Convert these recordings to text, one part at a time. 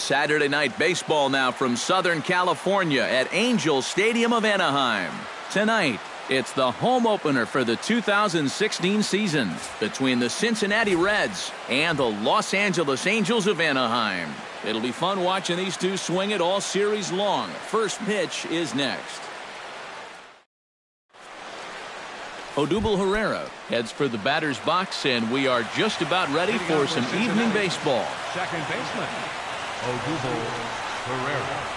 Saturday Night Baseball now from Southern California at Angel Stadium of Anaheim. Tonight, it's the home opener for the 2016 season between the Cincinnati Reds and the Los Angeles Angels of Anaheim. It'll be fun watching these two swing it all series long. First pitch is next. Odubel Herrera heads for the batter's box, and we are just about ready for some evening baseball. Second baseman, Odubel Herrera.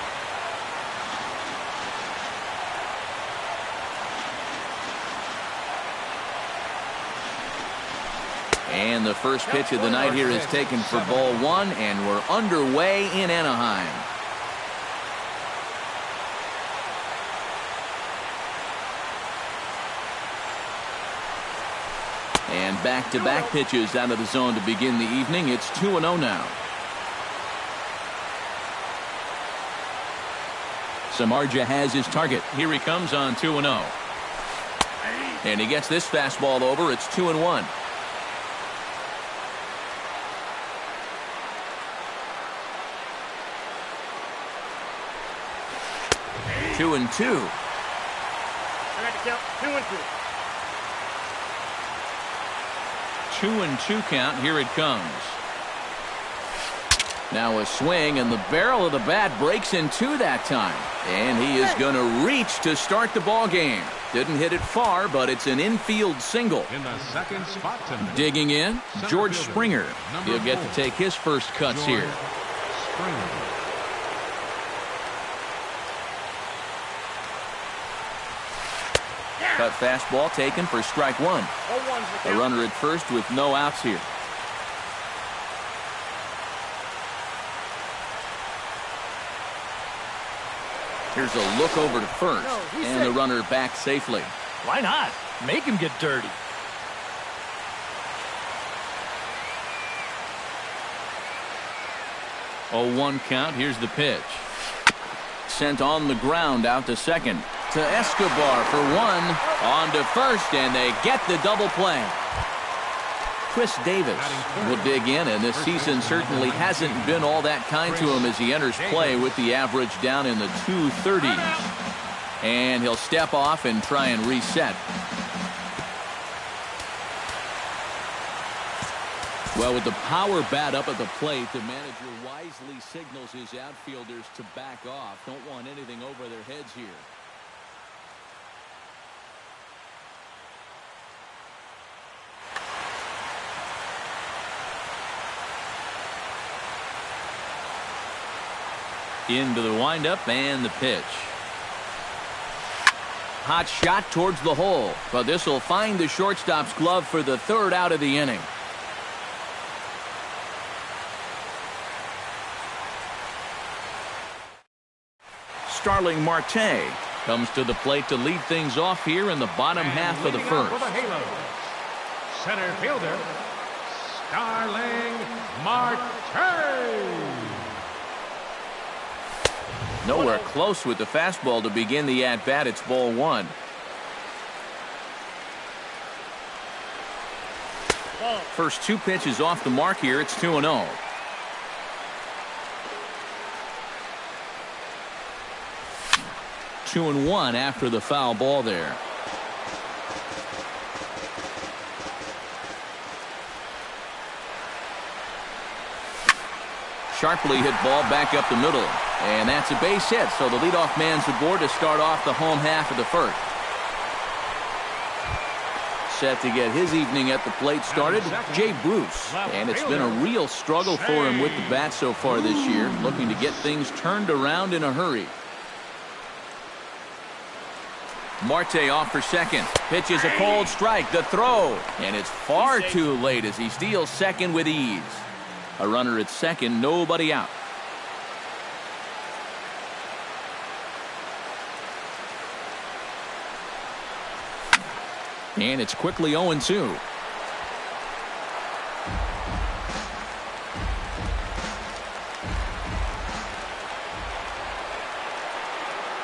And the first pitch of the night here is taken for ball one, and we're underway in Anaheim. And back-to-back pitches out of the zone to begin the evening. It's 2-0 now. Samardzija has his target. Here he comes on 2-0. And he gets this fastball over. It's 2-1. Two and two. I got to count 2-2. 2-2 count. Here it comes. Now a swing, and the barrel of the bat breaks in two that time. And he is going to reach to start the ball game. Didn't hit it far, but it's an infield single. In the second spot tonight, digging in, George Springer. He'll get to take his first cuts here. Springer. Cut fastball taken for strike one. A runner at first with no outs here. Here's a look over to first, and the runner back safely. Why not? Make him get dirty. Oh, 1 count. Here's the pitch. Sent on the ground out to second. To Escobar for one. On to first, and they get the double play. Chris Davis will dig in, and this season certainly hasn't been all that kind to him as he enters play with the average down in the 230s. And he'll step off and try and reset. Well, with the power bat up at the plate, the manager wisely signals his outfielders to back off. Don't want anything over their heads here. Into the windup and the pitch. Hot shot towards the hole, but this will find the shortstop's glove for the third out of the inning. Starling Marte comes to the plate to lead things off here in the bottom half of the first. For the Halos, center fielder, Starling Marte. Nowhere close with the fastball to begin the at-bat. It's ball one. First two pitches off the mark here. It's 2-0. Two and one after the foul ball there. Sharply hit ball back up the middle. And that's a base hit, so the leadoff man's aboard to start off the home half of the first. Set to get his evening at the plate started, Jay Bruce. And it's been a real struggle for him with the bat so far this year, looking to get things turned around in a hurry. Marte off for second. Pitch is a cold strike. The throw. And it's far too late as he steals second with ease. A runner at second, nobody out. And it's quickly 0-2.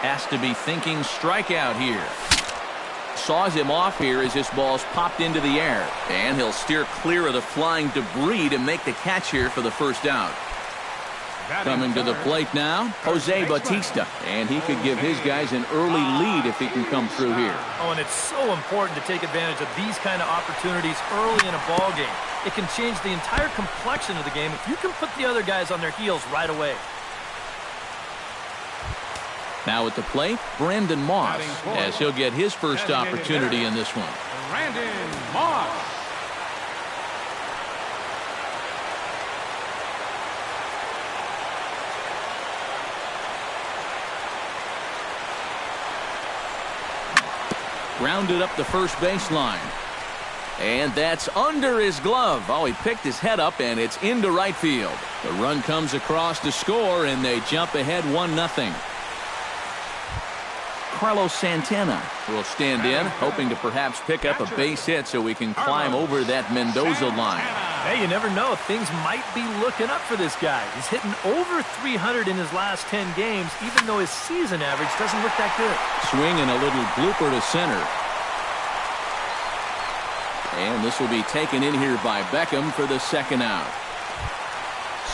Has to be thinking strikeout here. Saws him off here as this ball's popped into the air. And he'll steer clear of the flying debris to make the catch here for the first out. Coming to the plate now, Jose Bautista. And he could give his guys an early lead if he can come through here. Oh, and it's so important to take advantage of these kind of opportunities early in a ball game. It can change the entire complexion of the game if you can put the other guys on their heels right away. Now at the plate, Brandon Moss, as he'll get his first opportunity in this one. Brandon Moss. Grounded up the first baseline. And that's under his glove. Oh, he picked his head up, and it's into right field. The run comes across to score, and they jump ahead 1-0. Carlos Santana will stand in, hoping to perhaps pick up a base hit so we can climb over that Mendoza line. Hey, you never know. Things might be looking up for this guy. He's hitting over 300 in his last 10 games, even though his season average doesn't look that good. Swing and a little blooper to center. And this will be taken in here by Beckham for the second out.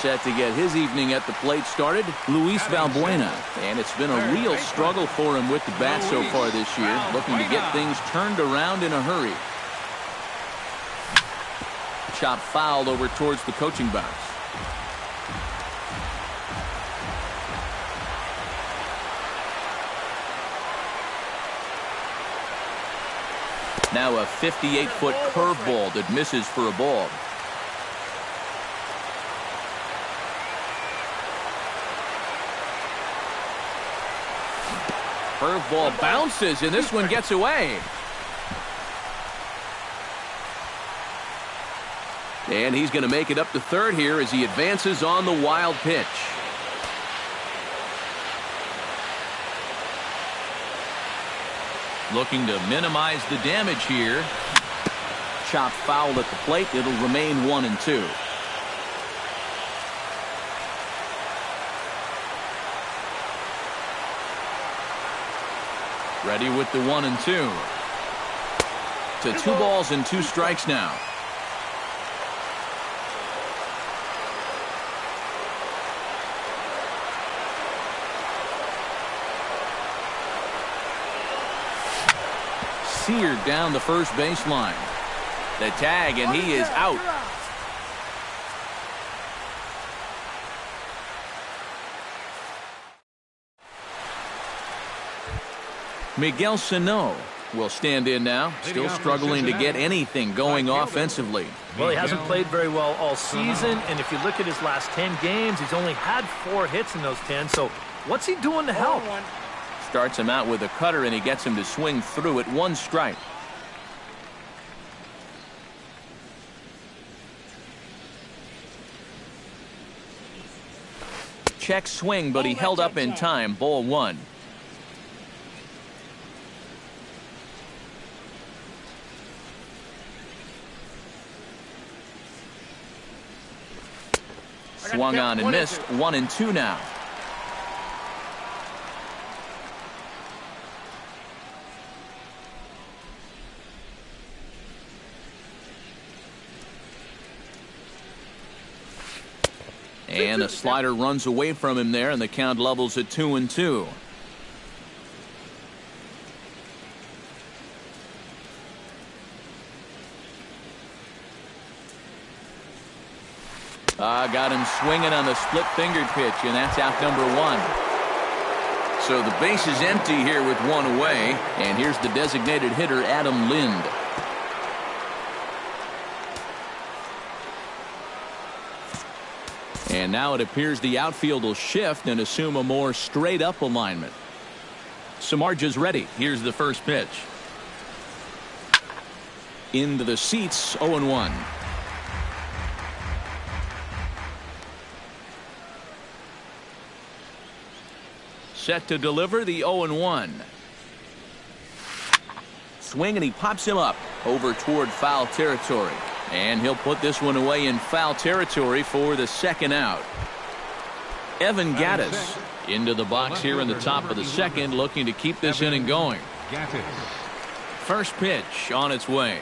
Set to get his evening at the plate started, Luis Valbuena. And it's been a real struggle for him with the bat so far this year, looking to get things turned around in a hurry. Chop fouled over towards the coaching box. Now a 58-foot curveball that misses for a ball. Curveball bounces, and this one gets away. And he's going to make it up to third here as he advances on the wild pitch. Looking to minimize the damage here. Chop foul at the plate. It'll remain 1-2. Ready with the 1-2. To 2 balls and 2 strikes now. Seared down the first baseline. The tag, and he is out. Miguel Sano will stand in now, still struggling to get anything going offensively. Well, he hasn't played very well all season, and if you look at his last 10 games, he's only had 4 hits in those 10, so what's he doing to help? Starts him out with a cutter, and he gets him to swing through it. 1 strike. Check swing, but he held up in time. Ball 1. Swung on and missed. 1-2 now. And a slider runs away from him there, and the count levels at 2-2. Got him swinging on the split-fingered pitch, and that's out number 1. So the base is empty here with 1 away, and here's the designated hitter, Adam Lind. And now it appears the outfield will shift and assume a more straight-up alignment. Samardzija's ready. Here's the first pitch. Into the seats, 0-1. Set to deliver the 0-1. Swing, and he pops him up over toward foul territory. And he'll put this one away in foul territory for the second out. Evan Gattis into the box here in the top of the second, looking to keep this inning going. First pitch on its way.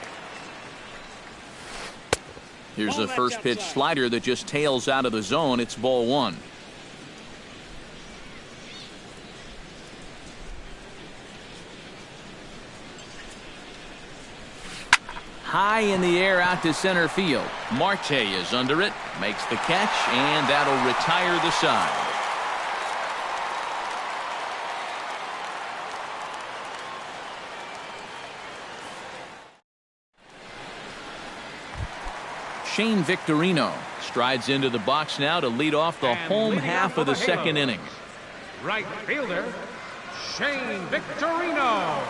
Here's the first pitch slider that just tails out of the zone. It's ball 1. high in the air out to center field. Marte is under it, makes the catch, and that'll retire the side. Shane Victorino strides into the box now to lead off the home half of the second inning. Right fielder, Shane Victorino.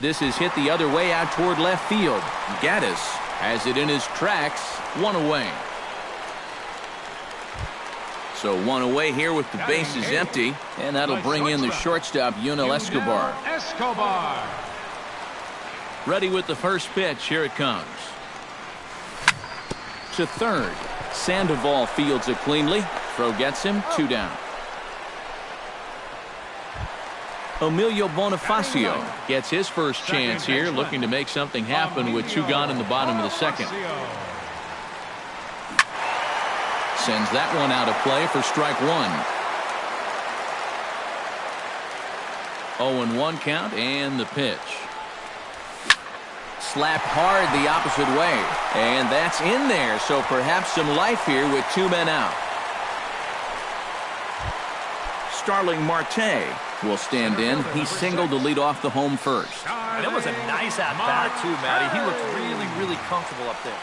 This is hit the other way out toward left field. Gaddis has it in his tracks, one away. So one away here with the bases empty, and that'll bring in the shortstop, Yunel Escobar. Ready with the first pitch. Here it comes. To third. Sandoval fields it cleanly. Throw gets him, 2 down. Emilio Bonifacio gets his first chance here, looking to make something happen with 2 gone in the bottom of the second. Sends that one out of play for strike 1. 0-1 count, and the pitch. Slapped hard the opposite way, and that's in there, so perhaps some life here with 2 men out. Starling Marte will stand in. He singled to lead off the home first. And it was a nice at-bat, too, Matty. He looked really, really comfortable up there.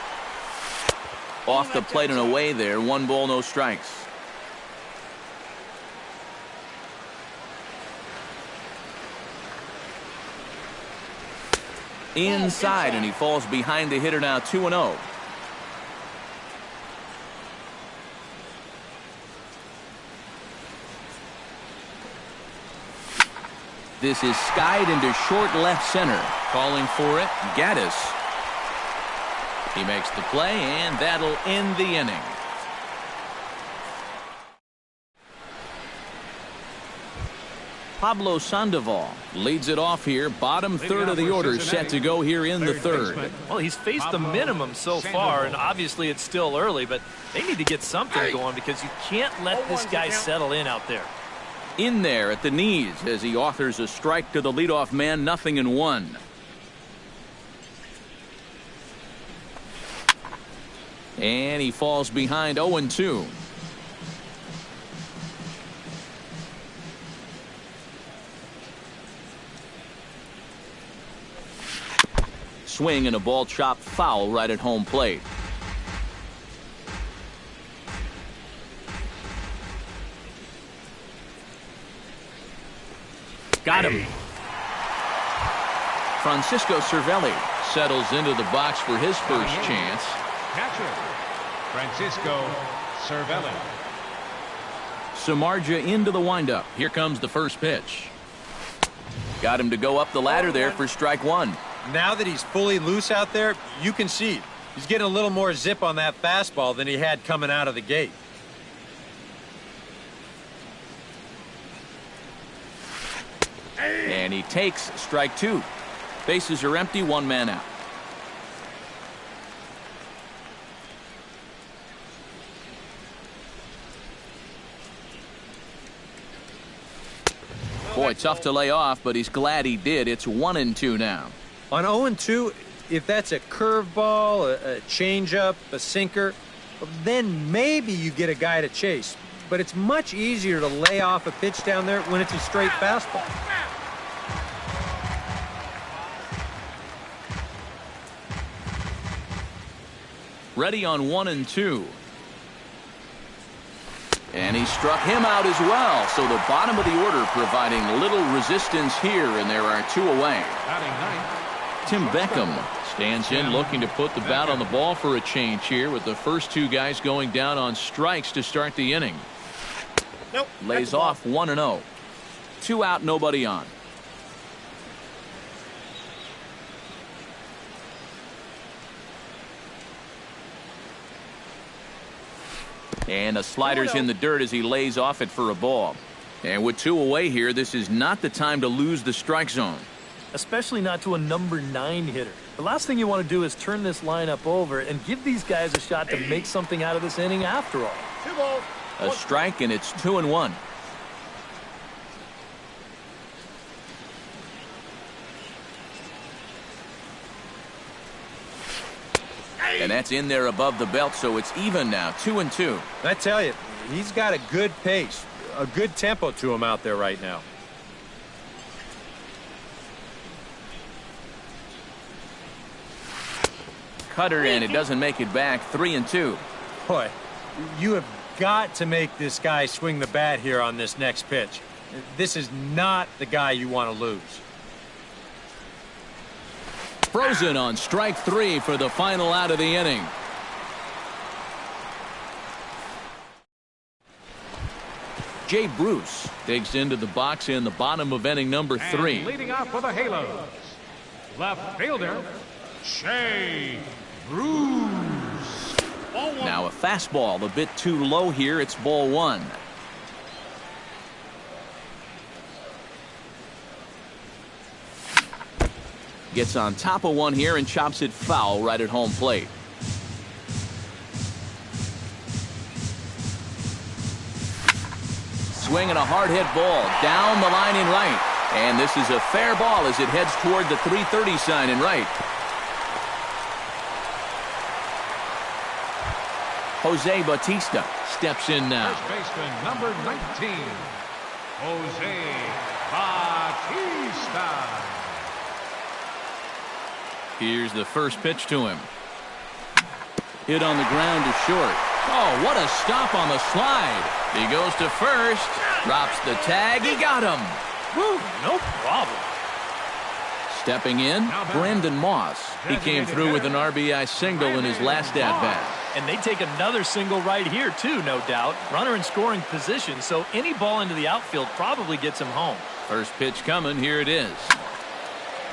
Off the plate and away there. 1 ball, no strikes. Inside, and he falls behind the hitter now, 2-0. This is skied into short left center. Calling for it, Gaddis. He makes the play, and that'll end the inning. Pablo Sandoval leads it off here. Bottom third of the order set to go here in the third. Well, he's faced the minimum so far, and obviously it's still early, but they need to get something going because you can't let this guy settle in out there. In there at the knees as he authors a strike to the leadoff man, 0-1. And he falls behind 0-2. Swing and a ball chopped foul right at home plate. Got him. Francisco Cervelli settles into the box for his first chance. Catcher, Francisco Cervelli. Samardzija into the windup. Here comes the first pitch. Got him to go up the ladder there for strike 1. Now that he's fully loose out there, you can see he's getting a little more zip on that fastball than he had coming out of the gate. And he takes strike 2. Bases are empty, 1 man out. Boy, tough to lay off, but he's glad he did. It's 1-2 now. On 0-2, if that's a curveball, a changeup, a sinker, then maybe you get a guy to chase. but it's much easier to lay off a pitch down there when it's a straight fastball. Ready on 1-2. And he struck him out as well. So the bottom of the order providing little resistance here, and there are 2 away. Tim Beckham stands in, looking to put the bat on the ball for a change here, with the first 2 guys going down on strikes to start the inning. Nope. Lays off 1-0. 2 out, nobody on. And the slider's in the dirt as he lays off it for a ball. And with 2 away here, this is not the time to lose the strike zone. Especially not to a number 9 hitter. The last thing you want to do is turn this lineup over and give these guys a shot to make something out of this inning after all. 2 balls. A strike, and it's 2-1. And that's in there above the belt, so it's even now, 2-2. I tell you, he's got a good pace, a good tempo to him out there right now. Cutter, and it doesn't make it back, 3-2. Boy, you have got to make this guy swing the bat here on this next pitch. This is not the guy you want to lose. Frozen on strike 3 for the final out of the inning. Jay Bruce digs into the box in the bottom of inning number 3. And leading off for the Halos, left fielder, Jay Bruce. Now a fastball a bit too low here. It's ball 1. Gets on top of one here and chops it foul right at home plate. Swinging a hard hit ball down the line in right. And this is a fair ball as it heads toward the 330 sign in right. Jose Bautista steps in now. First baseman number 19, Jose Bautista. Here's the first pitch to him. Hit on the ground to short. Oh, what a stop on the slide. He goes to first. Drops the tag. He got him. Woo, no problem. Stepping in, Brendan Moss. He came through with an RBI single in his last at-bat. And they take another single right here, too, no doubt. Runner in scoring position, so any ball into the outfield probably gets him home. First pitch coming. Here it is.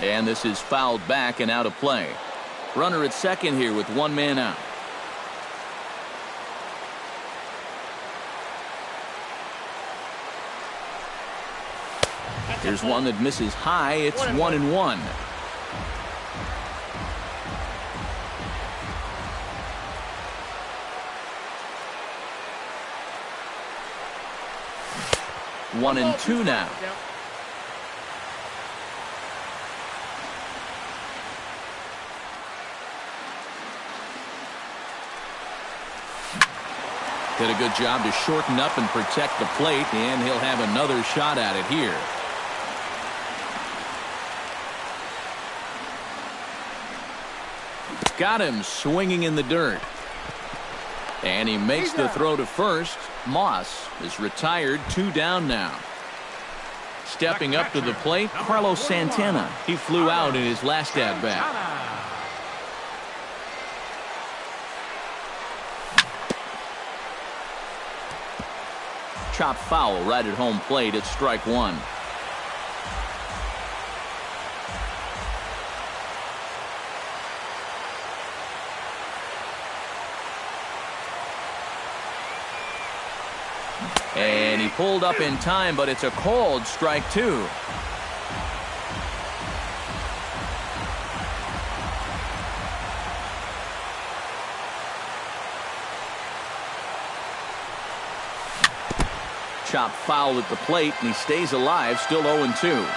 And this is fouled back and out of play. Runner at second here with 1 man out. Here's one that misses high. It's 1-1. One and two now. Did a good job to shorten up and protect the plate, and he'll have another shot at it here. Got him swinging in the dirt. And he makes the throw to first. Moss is retired, 2 down now. Stepping up to the plate, Carlos Santana. He flew out in his last at-bat. Chop foul right at home plate. It's strike 1. And he pulled up in time, but it's a called strike 2. Chop foul at the plate, and he stays alive, still 0-2.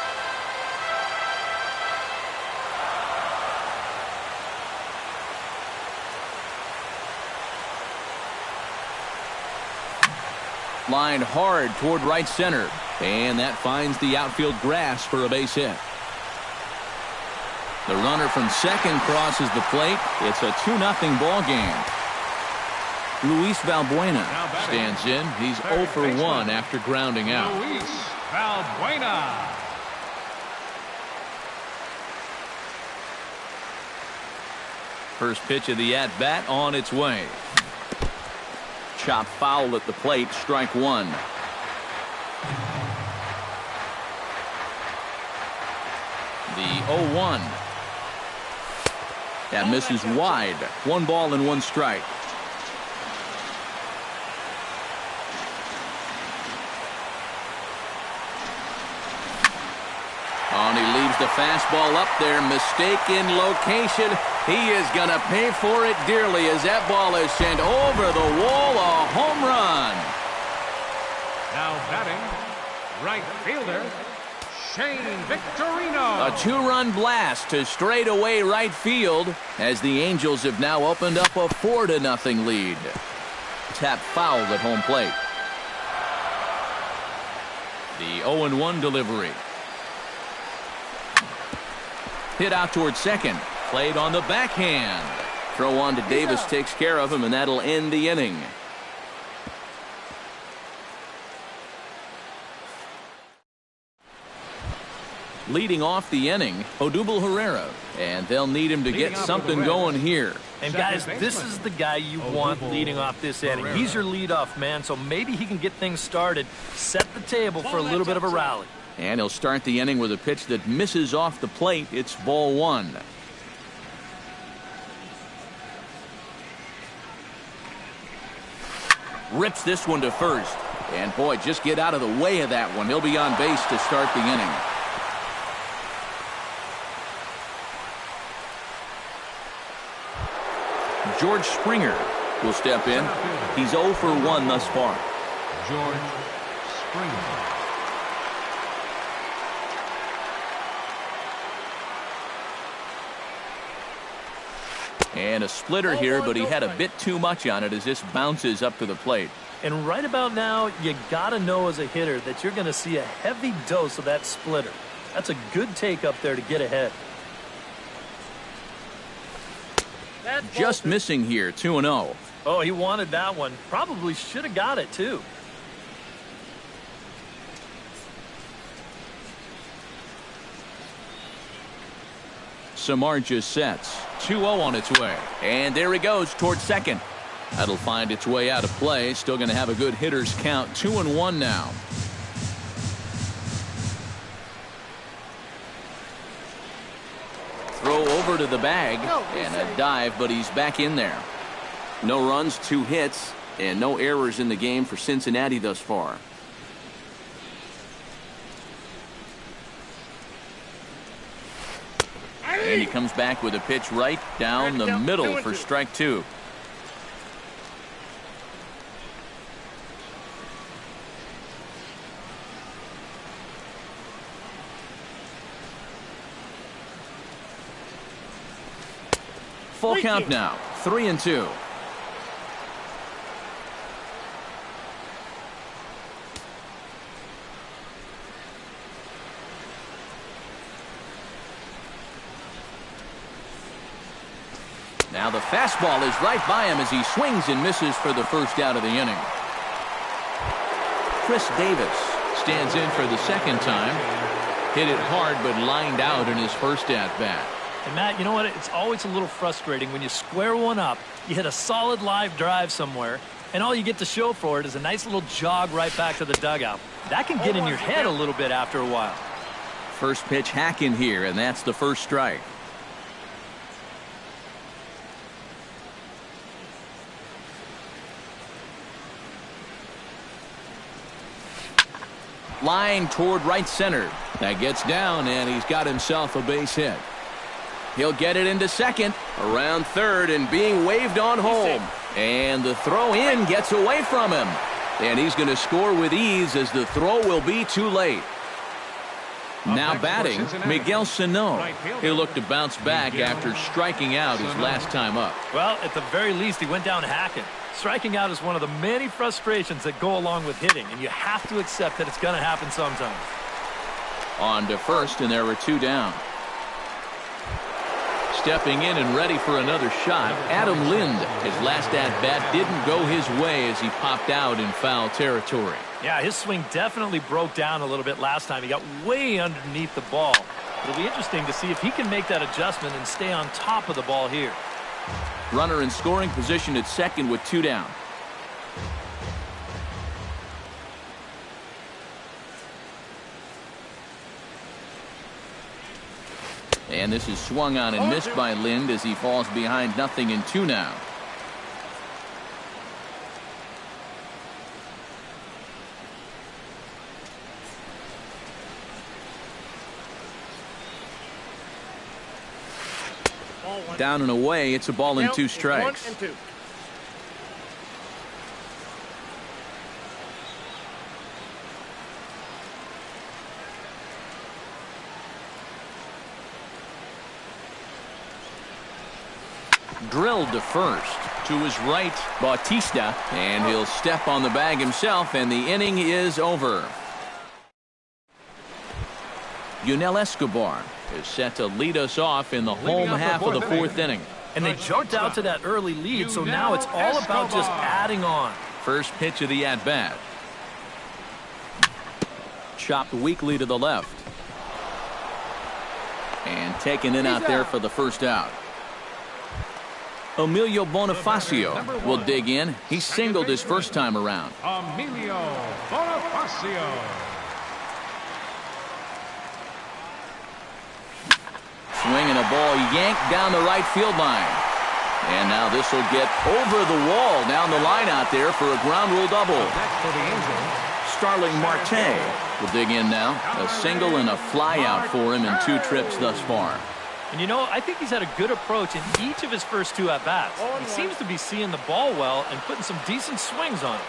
Lined hard toward right center. And that finds the outfield grass for a base hit. The runner from second crosses the plate. It's a 2-0 ball game. Luis Valbuena stands in. He's 0 for 1 after grounding out. Luis Valbuena. First pitch of the at-bat on its way. Chop foul at the plate, strike one. The 0-1. That misses wide. 1 ball and 1 strike. Oh, and he leaves the fastball up there. Mistaken location. He is going to pay for it dearly as that ball is sent over the wall. A home run. Now batting, right fielder, Shane Victorino. A 2-run blast to straightaway right field as the Angels have now opened up a 4-0 lead. Tap foul at home plate. The 0-1 delivery. Hit out towards second. Played on the backhand. Throw on to Davis takes care of him, and that'll end the inning. Leading off the inning, Odubel Herrera, and they'll need him to get something going here. And guys, this is the guy you want leading off this inning. He's your leadoff man, so maybe he can get things started, set the table for a little bit of a rally. And he'll start the inning with a pitch that misses off the plate. It's ball 1. Rips this one to first. And boy, just get out of the way of that one. He'll be on base to start the inning. George Springer will step in. He's 0 for 1 thus far. George Springer. And a splitter here, but he had a bit too much on it as this bounces up to the plate. And right about now, you got to know as a hitter that you're going to see a heavy dose of that splitter. That's a good take up there to get ahead. Just missing here, 2-0. Oh, he wanted that one. Probably should have got it, too. Samardzija sets. 2-0 on its way. And there he goes towards second. That'll find its way out of play. Still going to have a good hitter's count. 2-1 now. Throw over to the bag. And a dive, but he's back in there. No runs, 2 hits, and no errors in the game for Cincinnati thus far. And he comes back with a pitch right down the middle for strike 2. Full count now, 3-2. Now the fastball is right by him as he swings and misses for the first out of the inning. Chris Davis stands in for the second time. Hit it hard but lined out in his first at-bat. And Matt, you know what? It's always a little frustrating when you square one up, you hit a solid live drive somewhere, and all you get to show for it is a nice little jog right back to the dugout. That can get in your head a little bit after a while. First pitch hack in here, and that's the first strike. Line toward right center. That gets down, and he's got himself a base hit. He'll get it into second, around third, and being waved on home. And the throw in gets away from him. And he's going to score with ease as the throw will be too late. Now batting, Miguel Sano. He'll look to bounce back after striking out his last time up. Well, at the very least, he went down hacking. Striking out is one of the many frustrations that go along with hitting, and you have to accept that it's going to happen sometimes. On to first, and there were 2 down. Stepping in and ready for another shot, Adam Lind. His last at-bat didn't go his way as he popped out in foul territory. Yeah, his swing definitely broke down a little bit last time. He got way underneath the ball. It'll be interesting to see if he can make that adjustment and stay on top of the ball here. Runner in scoring position at second with 2 down. And this is swung on and missed by Lind as he falls behind 0-2 now. Down and away, it's a ball and 2 strikes. 1 and 2. Drilled to first. To his right, Bautista, and he'll step on the bag himself, and the inning is over. Yunel Escobar is set to lead us off in the home half of the 4th inning. And they jumped out to that early lead, so now it's all about just adding on. First pitch of the at-bat. Chopped weakly to the left. And taken in out there for the first out. Emilio Bonifacio will dig in. He singled his first time around. Emilio Bonifacio. Swinging a ball yanked down the right field line. And now this will get over the wall down the line out there for a ground rule double. Next for the Angels. Starling Marte will dig in now. A single and a fly out for him in 2 trips thus far. And you know, I think he's had a good approach in each of his first 2 at-bats. He seems to be seeing the ball well and putting some decent swings on it.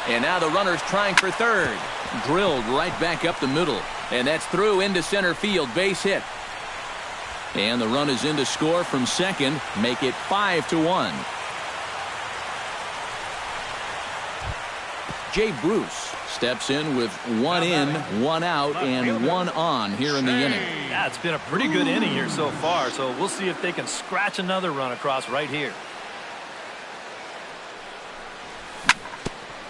And now the runner's trying for third. Drilled right back up the middle. And that's through into center field. Base hit. And the run is in to score from second. Make it 5-1. Jay Bruce steps in with 1 in, 1 out, and 1 on here in the inning. Yeah, it's been a pretty good inning here so far, so we'll see if they can scratch another run across right here.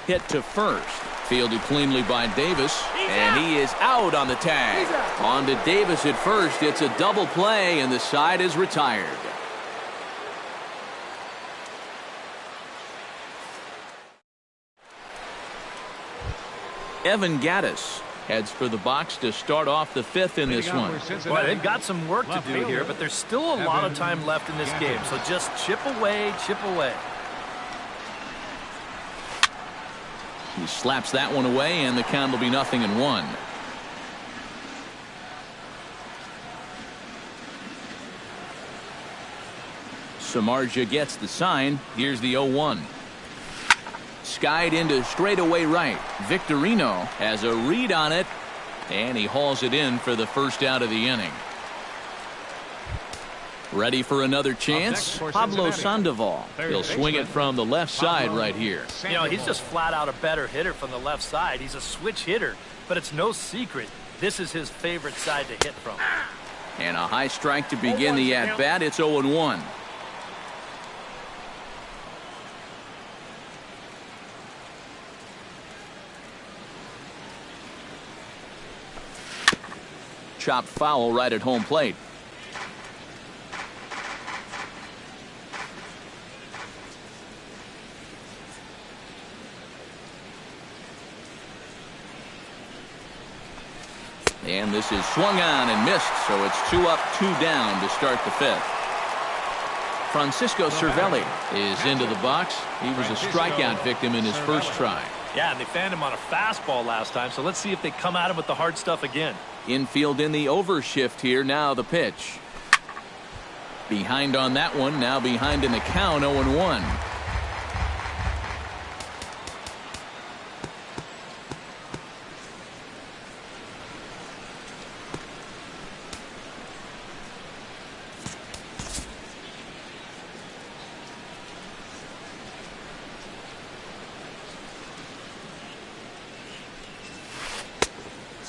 Hit to first. Fielded cleanly by Davis. And he is out on the tag. On to Davis at first. It's a double play, and the side is retired. Evan Gattis heads for the box to start off the 5th in this one. Well, they've got some work to do here, but there's still a lot of time left in this game, so just chip away, chip away. He slaps that one away, and the count will be 0-1. Samardzija gets the sign. Here's the 0-1. Skied into straightaway right. Victorino has a read on it, and he hauls it in for the first out of the inning. Ready for another chance? Pablo Sandoval. He'll swing it from the left side right here. You know, he's just flat out a better hitter from the left side. He's a switch hitter, but it's no secret this is his favorite side to hit from. And a high strike to begin the at-bat. It's 0-1. Chopped foul right at home plate. And this is swung on and missed, so it's 2 up, 2 down to start the 5th. Francisco Cervelli is into the box. He was a strikeout victim in his first try. Yeah, and they found him on a fastball last time, so let's see if they come at him with the hard stuff again. Infield in the overshift here. Now the pitch. Behind on that one. Now behind in the count. 0-1.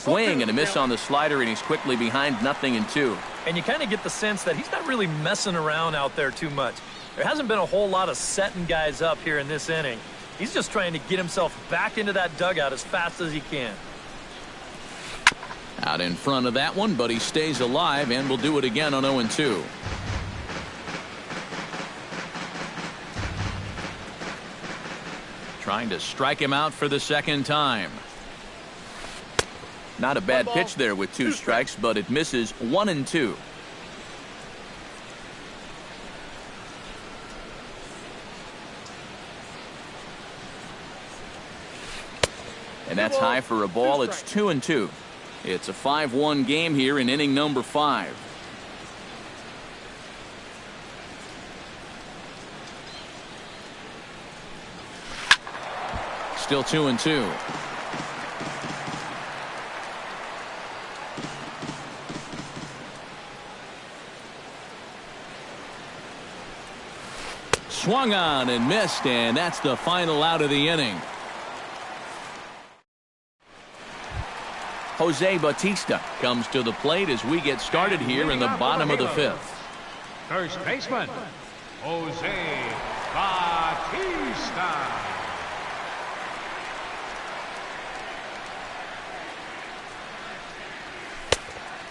swing and a miss on the slider, and he's quickly behind 0-2. And you kind of get the sense that he's not really messing around out there too much. There hasn't been a whole lot of setting guys up here in this inning. He's just trying to get himself back into that dugout as fast as he can. Out in front of that one, but he stays alive and will do it again on 0-2. Trying to strike him out for the second time. Not a bad pitch there with 2 strikes, but it misses 1-2. And that's high for a ball. It's 2-2. It's a 5-1 game here in inning number 5. Still 2-2. Swung on and missed, and that's the final out of the inning. Jose Bautista comes to the plate as we get started here in the bottom of the 5th. First baseman, Jose Bautista.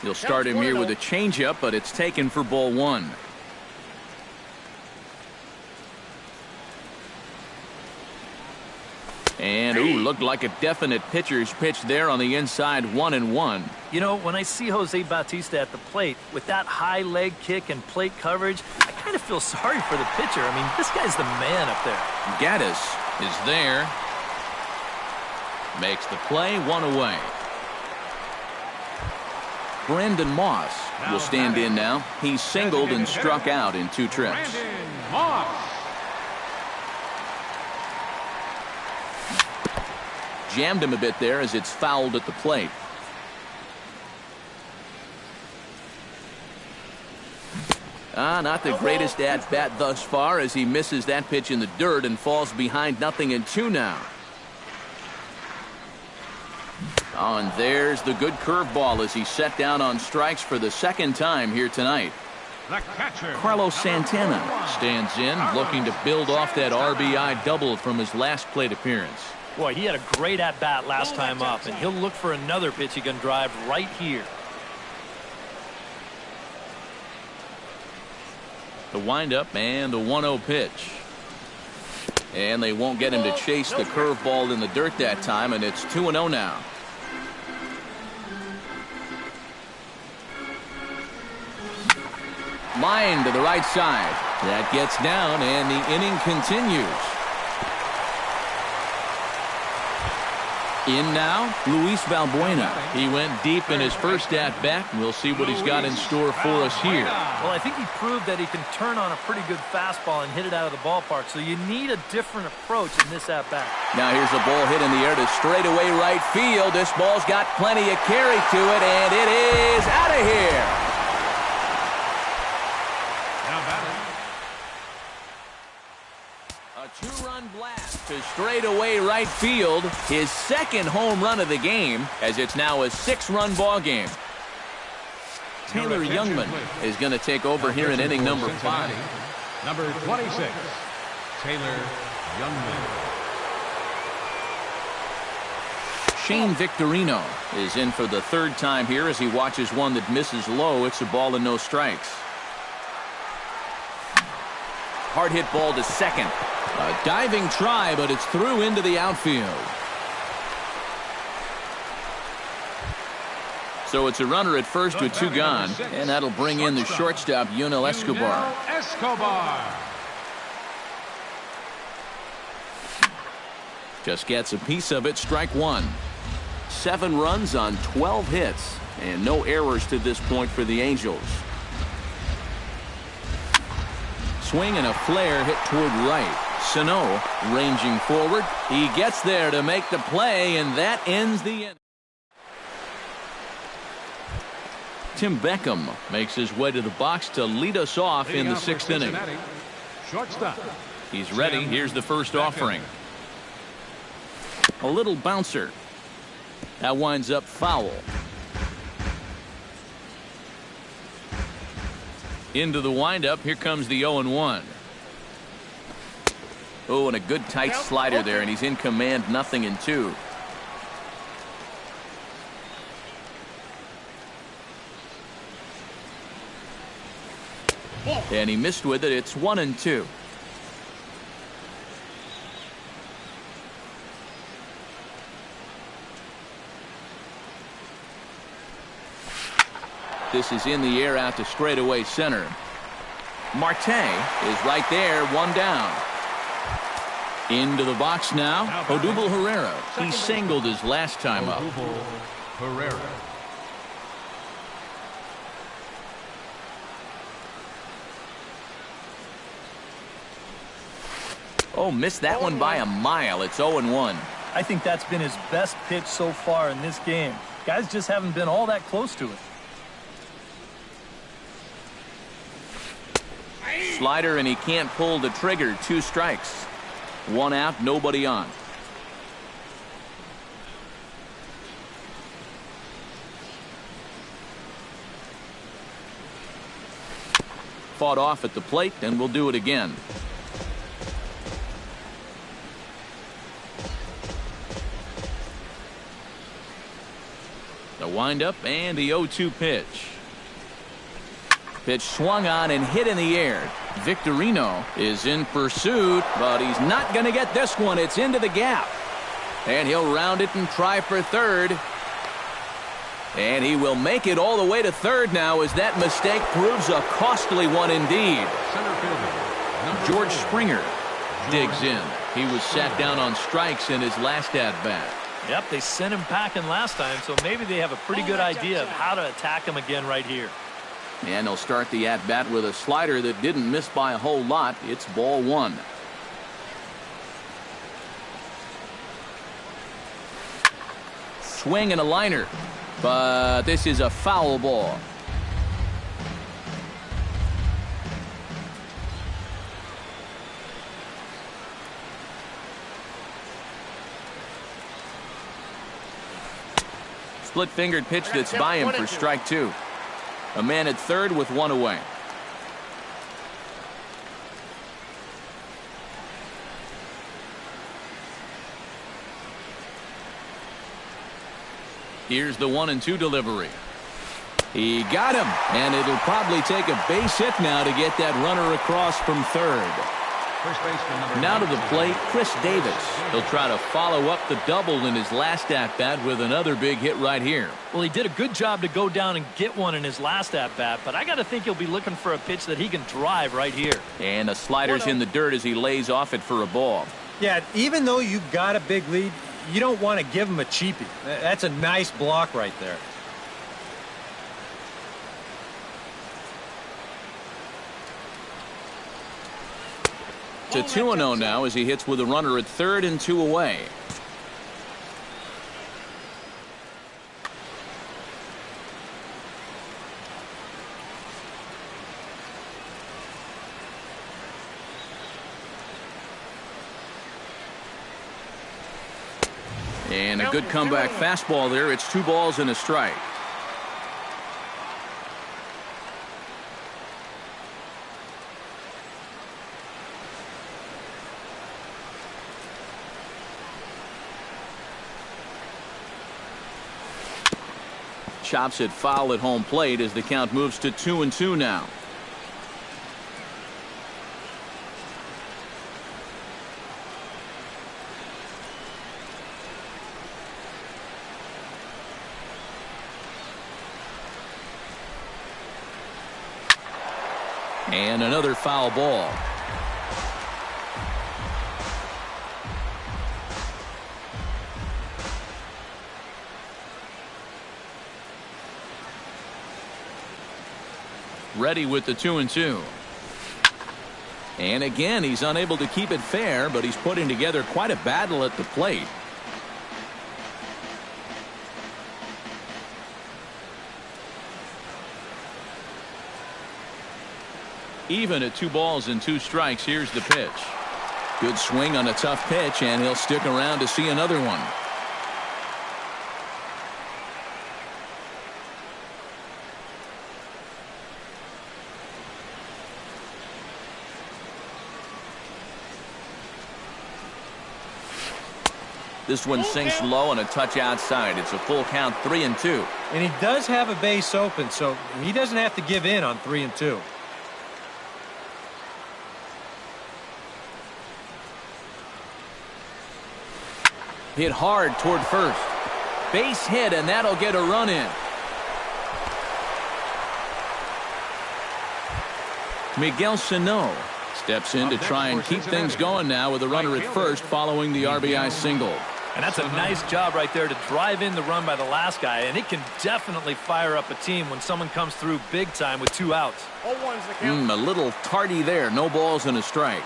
He'll start him here with a changeup, but it's taken for ball 1. And, ooh, looked like a definite pitcher's pitch there on the inside, 1-1. You know, when I see Jose Bautista at the plate with that high leg kick and plate coverage, I kind of feel sorry for the pitcher. I mean, this guy's the man up there. Gaddis is there. Makes the play, 1 away. Brandon Moss will stand in now. He's singled and struck out in 2 trips. Brandon Moss. Jammed him a bit there as it's fouled at the plate. Not the greatest at bat thus far as he misses that pitch in the dirt and falls behind 0-2 now. Oh, and there's the good curveball as he's set down on strikes for the second time here tonight. The catcher, Carlos Santana stands in, looking to build off that RBI double from his last plate appearance. Boy, he had a great at-bat last time up, and he'll look for another pitch he can drive right here. The windup and the 1-0 pitch. And they won't get him to chase the curveball in the dirt that time, and it's 2-0 now. Line to the right side. That gets down, and the inning continues. In now, Luis Valbuena. He went deep in his first at-bat. We'll see what he's got in store for us here. Well, I think he proved that he can turn on a pretty good fastball and hit it out of the ballpark, so you need a different approach in this at-bat. Now here's a ball hit in the air to straightaway right field. This ball's got plenty of carry to it, and it is out of here. Now batting. A 2-run blast to straightaway right field. His second home run of the game, as it's now a 6-run ball game. Taylor Youngman is going to take over here in inning number 5. Number 26, Taylor Youngman. Shane Victorino is in for the 3rd time here as he watches one that misses low. It's a ball and no strikes. Hard hit ball to second. A diving try, but it's through into the outfield. So it's a runner at first with 2 gone, and that'll bring in the shortstop, Yunel Escobar. Just gets a piece of it, strike 1. 7 runs on 12 hits, and no errors to this point for the Angels. Swing and a flare hit toward right. Sano ranging forward. He gets there to make the play, and that ends the inning. Tim Beckham makes his way to the box to lead us off in the 6th inning. Shortstop. He's ready. Here's the first offering. A little bouncer. That winds up foul. Into the windup. Here comes the 0-1. Oh, and a good tight slider there, and he's in command, 0-2. And he missed with it. It's 1-2. This is in the air out to straightaway center. Marte is right there, one down. Into the box now, Odubel Herrera. He singled his last time up. Odubel Herrera. Oh, missed that one by a mile. It's 0-1. I think that's been his best pitch so far in this game. Guys just haven't been all that close to it. Slider, and he can't pull the trigger. 2 strikes. 1 out, nobody on. Fought off at the plate, and we'll do it again. The windup and the 0-2 pitch. Pitch swung on and hit in the air. Victorino is in pursuit, but he's not going to get this one. It's into the gap. And he'll round it and try for third. And he will make it all the way to third now, as that mistake proves a costly one indeed. Center fielder, George Springer digs in. He was sat down on strikes in his last at-bat. Yep, they sent him packing last time, so maybe they have a pretty good idea of how to attack him again right here. And they'll start the at-bat with a slider that didn't miss by a whole lot. It's ball 1. Swing and a liner, but this is a foul ball. Split-fingered pitch that's by him for strike 2. A man at third with 1 away. Here's the 1-2 delivery. He got him, and it'll probably take a base hit now to get that runner across from third. first baseman number Now to the plate, Chris Davis. He'll try to follow up the double in his last at-bat with another big hit right here. Well, he did a good job to go down and get one in his last at-bat, but I got to think he'll be looking for a pitch that he can drive right here. And the slider's in the dirt as he lays off it for a ball. Yeah, even though you've got a big lead, you don't want to give him a cheapie. That's a nice block right there. To 2-0 now as he hits with a runner at third and 2 away. And a good comeback fastball there. It's 2 balls and a strike. Chops it foul at home plate as the count moves to 2-2 now. And another foul ball. Ready with the 2-2. And again, he's unable to keep it fair, but he's putting together quite a battle at the plate. Even at 2 balls and 2 strikes, here's the pitch. Good swing on a tough pitch, and he'll stick around to see another one. This one sinks low and a touch outside. It's a full count, 3-2. And he does have a base open, so he doesn't have to give in on 3-2. Hit hard toward first. Base hit, and that'll get a run in. Miguel Sano steps in to try and keep things going now with a runner at first following the RBI single. And that's a nice job right there to drive in the run by the last guy, and it can definitely fire up a team when someone comes through big time with 2 outs. 0-1's the count. A little tardy there. No balls and a strike.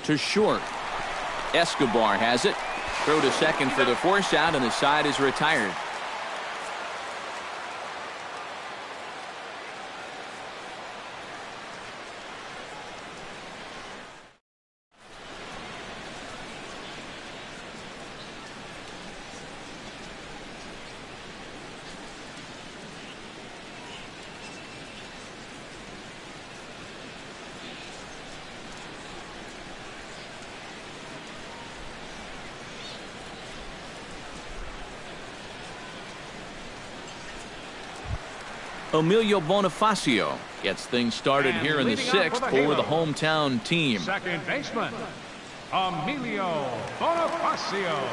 To short. Escobar has it. Throw to second for the force out, and the side is retired. Emilio Bonifacio gets things started here in the 6th for the hometown team. Second baseman, Emilio Bonifacio.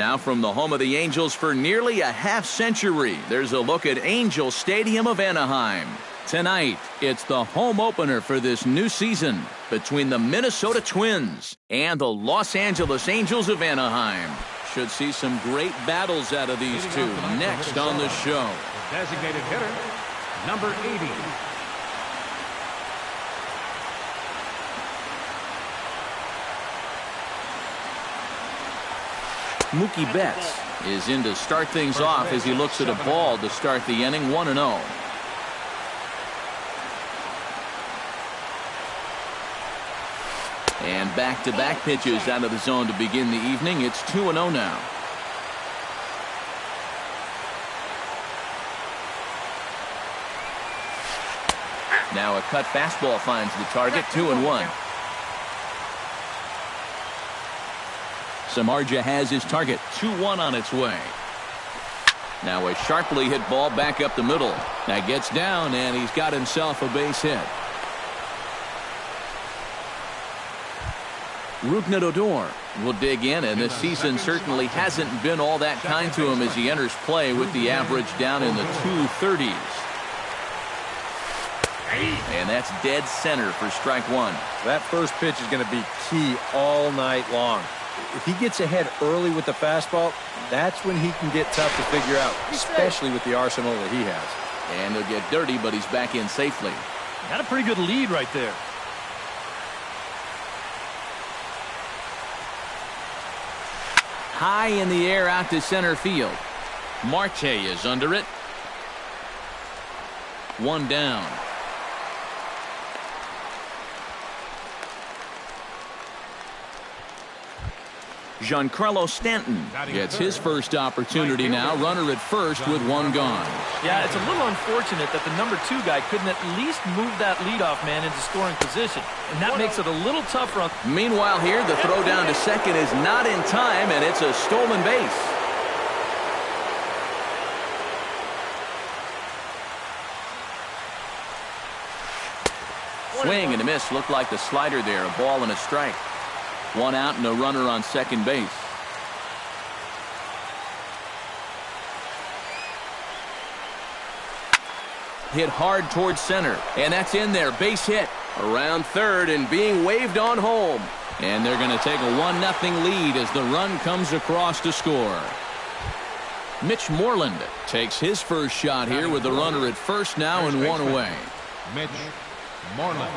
Now from the home of the Angels for nearly a half-century, there's a look at Angel Stadium of Anaheim. Tonight, it's the home opener for this new season between the Minnesota Twins and the Los Angeles Angels of Anaheim. Should see some great battles out of these two next on the show. Designated hitter, number 80. Mookie Betts is in to start things off as he looks at a ball to start the inning 1-0. And back-to-back pitches out of the zone to begin the evening. It's 2-0 now. Now a cut fastball finds the target, 2-1. Samardzija has his target, 2-1 on its way. Now a sharply hit ball back up the middle. That gets down, and he's got himself a base hit. Rougned Odor will dig in, and this season certainly hasn't been all that kind to him as he enters play with the average down in the 230s. And that's dead center for strike one. That first pitch is going to be key all night long. If he gets ahead early with the fastball, that's when he can get tough to figure out, especially with the arsenal that he has. And he'll get dirty, but he's back in safely. Got a pretty good lead right there. High in the air out to center field. Marte is under it. One down. Giancarlo Stanton gets his first opportunity now. Runner at first with one gone. Yeah, it's a little unfortunate that the number 2 guy couldn't at least move that leadoff man into scoring position. And that makes it a little tougher. Meanwhile here, the throw down to second is not in time, and it's a stolen base. Swing and a miss. Looked like the slider there. A ball and a strike. One out and a runner on second base. Hit hard towards center, and that's in there. Base hit around third and being waved on home. And they're going to take a 1-0 lead as the run comes across to score. Mitch Moreland takes his first shot here with the runner at first now and one away. Mitch Moreland.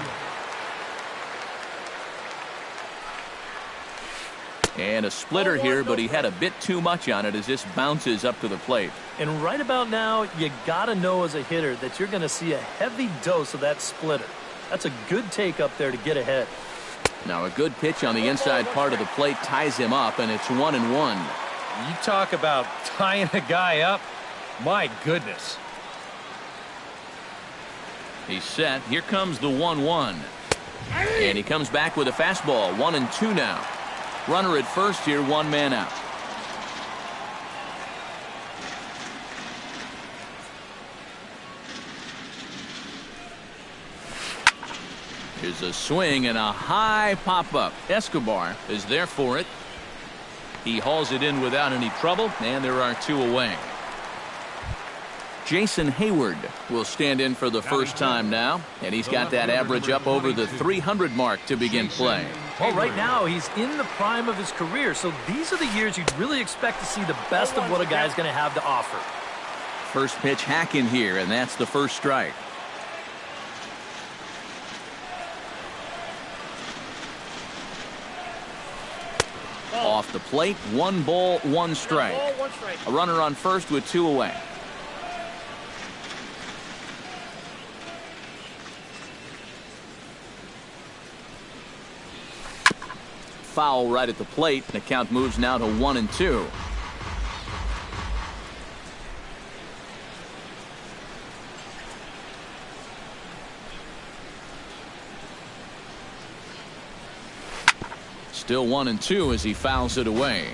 And a splitter here, but he had a bit too much on it as this bounces up to the plate. And right about now, you got to know as a hitter that you're going to see a heavy dose of that splitter. That's a good take up there to get ahead. Now a good pitch on the inside part of the plate ties him up, and it's 1-1. You talk about tying a guy up. My goodness. He's set. Here comes the 1-1. And he comes back with a fastball. 1-2 now. Runner at first here, one man out. Here's a swing and a high pop-up. Escobar is there for it. He hauls it in without any trouble, and there are two away. Jason Hayward will stand in for the first time now, and he's got that average up over the 300 mark to begin play. Well, right now he's in the prime of his career, so these are the years you'd really expect to see the best of what a guy's going to have to offer. First pitch hacking here, and that's the first strike. Off the plate, 1 ball, 1 strike. A runner on first with 2 away. Foul right at the plate. The count moves now to 1-2. Still 1-2 as he fouls it away.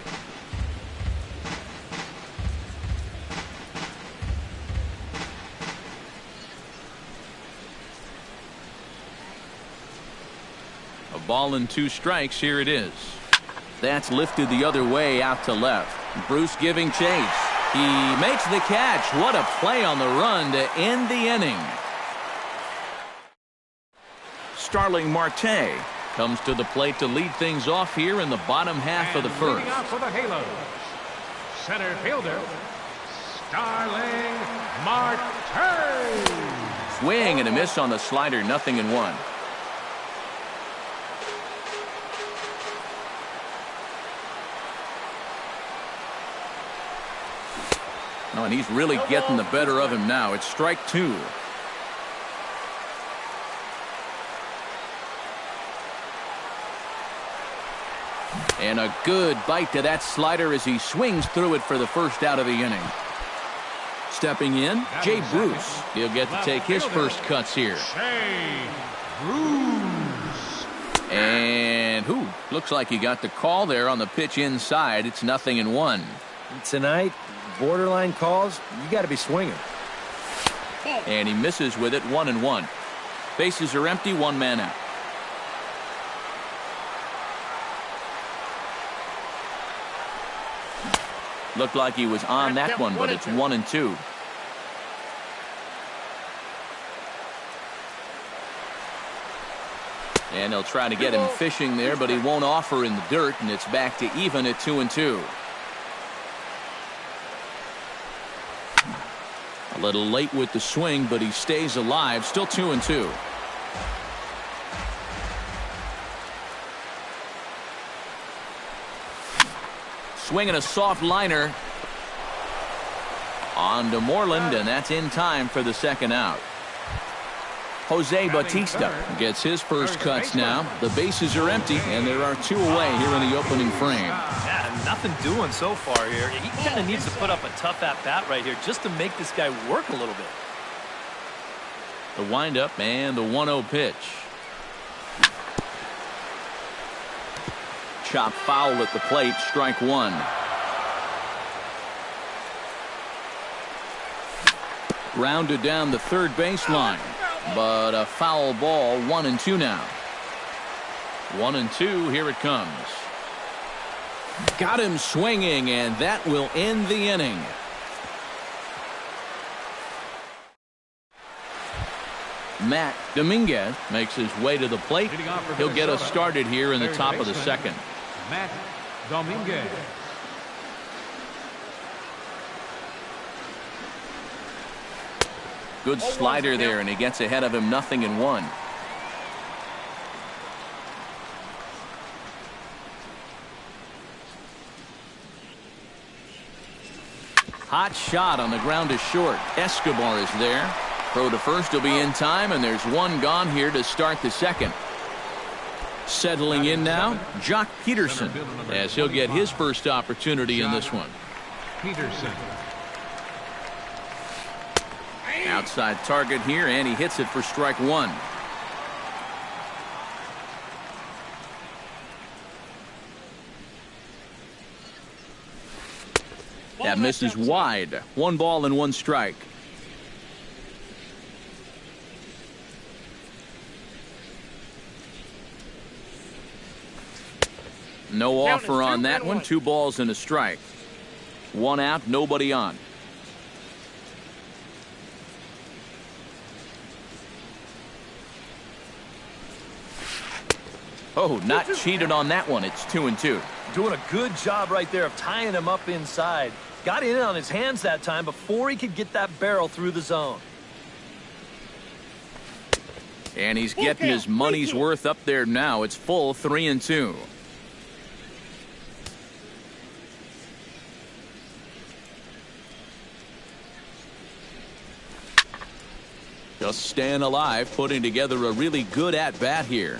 A ball and 2 strikes. Here it is. That's lifted the other way out to left. Bruce giving chase. He makes the catch. What a play on the run to end the inning. Starling Marte comes to the plate to lead things off here in the bottom half of the first. Leading out for the Halos, center fielder, Starling Marte. Swing and a miss on the slider, 0-1. Oh, and he's really getting the better of him now. It's strike 2. And a good bite to that slider as he swings through it for the first out of the inning. Stepping in, Jay Bruce. He'll get to take his first cuts here. Jay Bruce. And looks like he got the call there on the pitch inside. It's 0-1. Tonight, borderline calls, you got to be swinging. And he misses with it, 1-1. Bases are empty, one man out. Looked like he was on that one, but it's 1-2. And they'll try to get him fishing there, but he won't offer in the dirt, and it's back to even at 2-2. A little late with the swing, but he stays alive, still 2-2. Swinging a soft liner on to Moreland, and that's in time for the second out. Jose Bautista gets his first cuts now. The bases are empty, and there are 2 away here in the opening frame. Yeah, nothing doing so far here. He kind of needs to put up a tough at-bat right here just to make this guy work a little bit. The windup and the 1-0 pitch. Chop foul at the plate, strike 1. Grounded down the third baseline, but a foul ball, 1-2 now. 1-2, here it comes. Got him swinging, and that will end the inning. Matt Dominguez makes his way to the plate. He'll get us started here in the top of the second. Matt Dominguez. Good slider there, and he gets ahead of him, 0-1. Hot shot on the ground to short. Escobar is there. Throw to first will be in time, and there's one gone here to start the second. Settling in now, Jock Peterson, as he'll get his first opportunity in this one. Peterson. Outside target here, and he hits it for strike 1. That misses wide. 1 ball and 1 strike. No offer on that one. 2 balls and a strike. 1 out, nobody on. Oh, not cheated on that one. It's 2-2. Doing a good job right there of tying him up inside. Got in on his hands that time before he could get that barrel through the zone. And he's getting his money's worth up there now. It's full, 3-2. Just staying alive, putting together a really good at-bat here.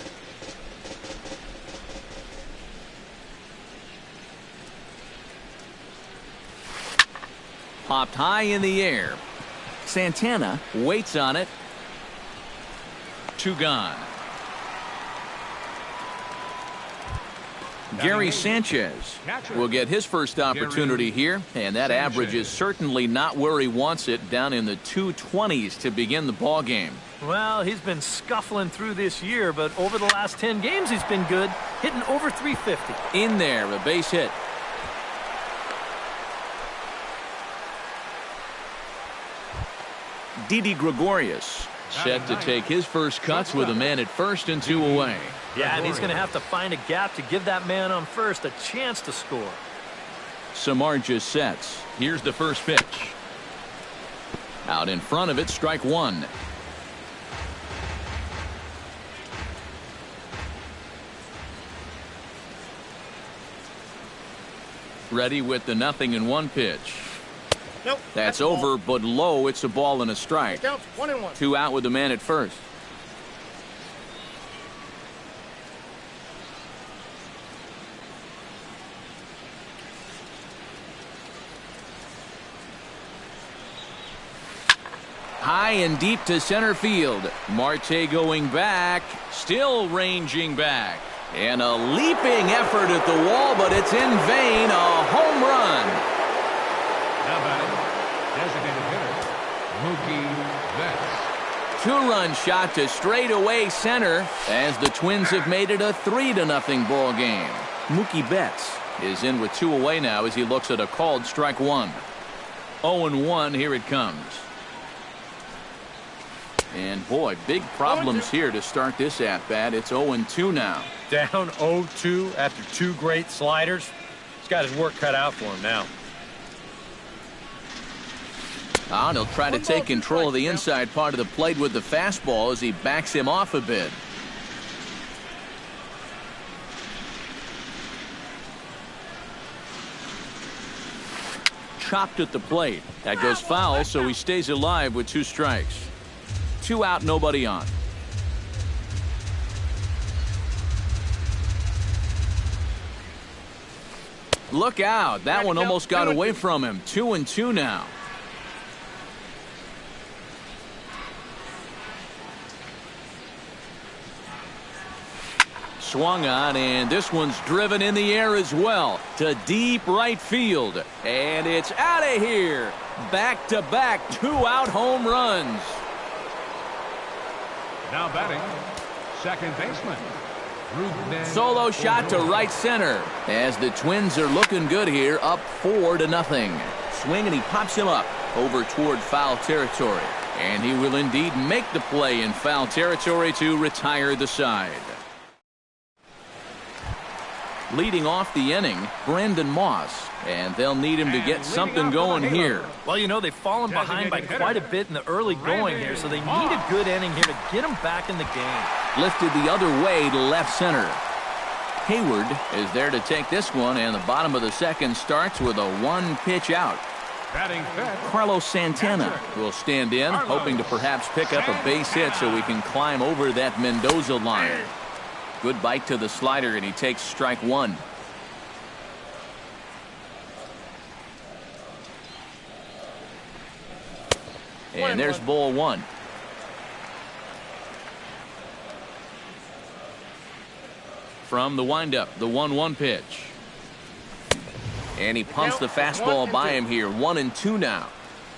Popped high in the air. Santana waits on it. 2 gone. Gary Sanchez will get his first opportunity here, and that average is certainly not where he wants it, down in the 220s to begin the ball game. Well, he's been scuffling through this year, but over the last 10 games he's been good, hitting over 350. In there, a base hit. Didi Gregorius set to take his first cuts with a man at first and 2 away. Yeah, and he's going to have to find a gap to give that man on first a chance to score. Samardzija sets. Here's the first pitch. Out in front of it, strike one. Ready with the 0-1 pitch. Nope. That's a ball. over, but low. It's a ball and a strike. Counts 1-1. 2 out with the man at first. High and deep to center field. Marte going back, still ranging back. And a leaping effort at the wall, but it's in vain. A home run. Now batting, designated hitter, Mookie Betts. 2-run shot to straightaway center as the Twins have made it a 3-0 ball game. Mookie Betts is in with 2 away now as he looks at a called strike one. 0-1, here it comes. And boy, big problems here to start this at bat. It's 0-2 now. Down 0-2 after 2 great sliders. He's got his work cut out for him now. And he'll try to take control of the inside part of the plate with the fastball as he backs him off a bit. Chopped at the plate. That goes foul, so he stays alive with 2 strikes. 2 out, nobody on. Look out. That one almost got away from him. 2-2 now. Swung on, and this one's driven in the air as well to deep right field. And it's out of here. Back-to-back 2-out home runs. Now batting, second baseman. Solo shot to right center as the Twins are looking good here, up 4-0. Swing, and he pops him up over toward foul territory. And he will indeed make the play in foul territory to retire the side. Leading off the inning, Brandon Moss, and they'll need him to get something going here. Well, you know, they've fallen behind by quite a bit in the early going here, so they need a good inning here to get them back in the game. Lifted the other way to left center. Hayward is there to take this one, and the bottom of the second starts with a 1-pitch out. Batting fifth, Carlos Santana will stand in, hoping to perhaps pick up a base hit so he can climb over that Mendoza line. Good bite to the slider, and he takes strike one. And there's ball one. From the windup, the 1-1 pitch. And he pumps the fastball by him here. 1-2 now.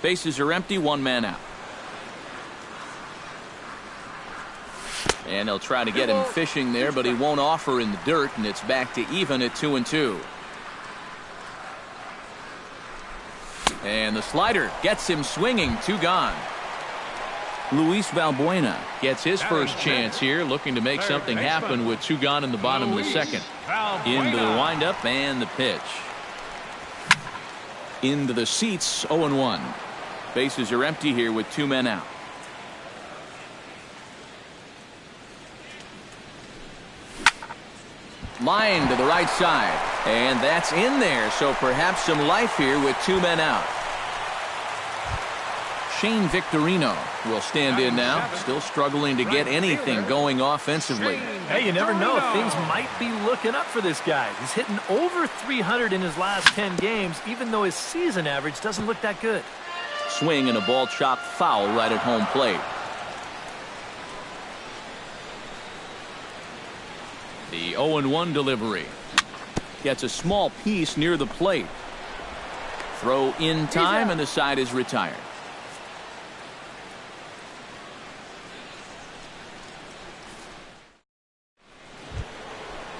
Bases are empty, 1 man out. And they'll try to get him fishing there, but he won't offer in the dirt, and it's back to even at 2-2. And the slider gets him swinging, 2 gone. Luis Valbuena gets his first chance here, looking to make something happen with 2 gone in the bottom of the second. Into the windup and the pitch. Into the seats, 0-1. Bases are empty here with 2 men out. Line to the right side, and that's in there, so perhaps some life here with 2 men out. Shane Victorino will stand in now, still struggling to get anything going offensively. Hey, you never know. Things might be looking up for this guy. He's hitting over 300 in his last 10 games, even though his season average doesn't look that good. Swing and a ball chopped foul right at home plate. The 0-1 delivery. Gets a small piece near the plate. Throw in time, and the side is retired.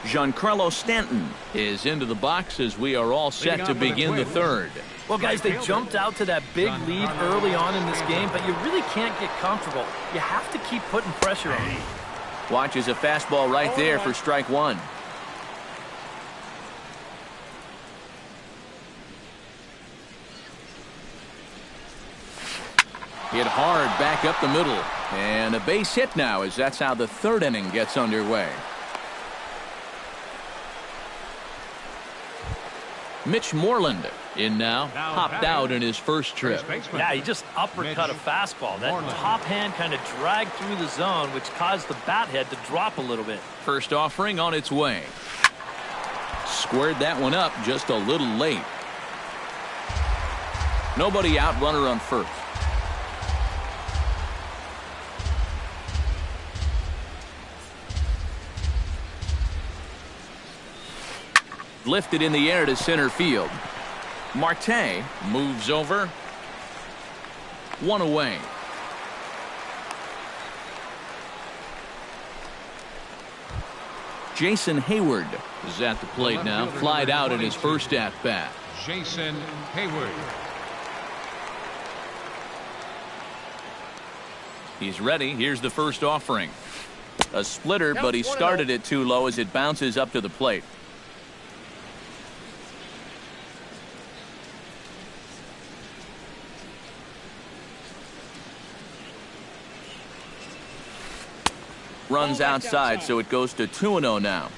Giancarlo Stanton is into the box as we are all set to begin the third. Well, guys, they jumped out to that big lead early on in this game, but you really can't get comfortable. You have to keep putting pressure on them. Watches a fastball right there for strike one. Hit hard back up the middle. And a base hit now, as that's how the third inning gets underway. Mitch Moreland in now, hopped out in his first trip. Yeah, he just uppercut a fastball. That top hand kind of dragged through the zone, which caused the bat head to drop a little bit. First offering on its way. Squared that one up just a little late. Nobody out, runner on first. Lifted in the air to center field. Marte moves over. One away. Jason Hayward is at the plate now. Flied out in his first at bat. Jason Hayward. He's ready. Here's the first offering. A splitter, but he started it too low as it bounces up to the plate. Runs outside, so it goes to 2-0 now.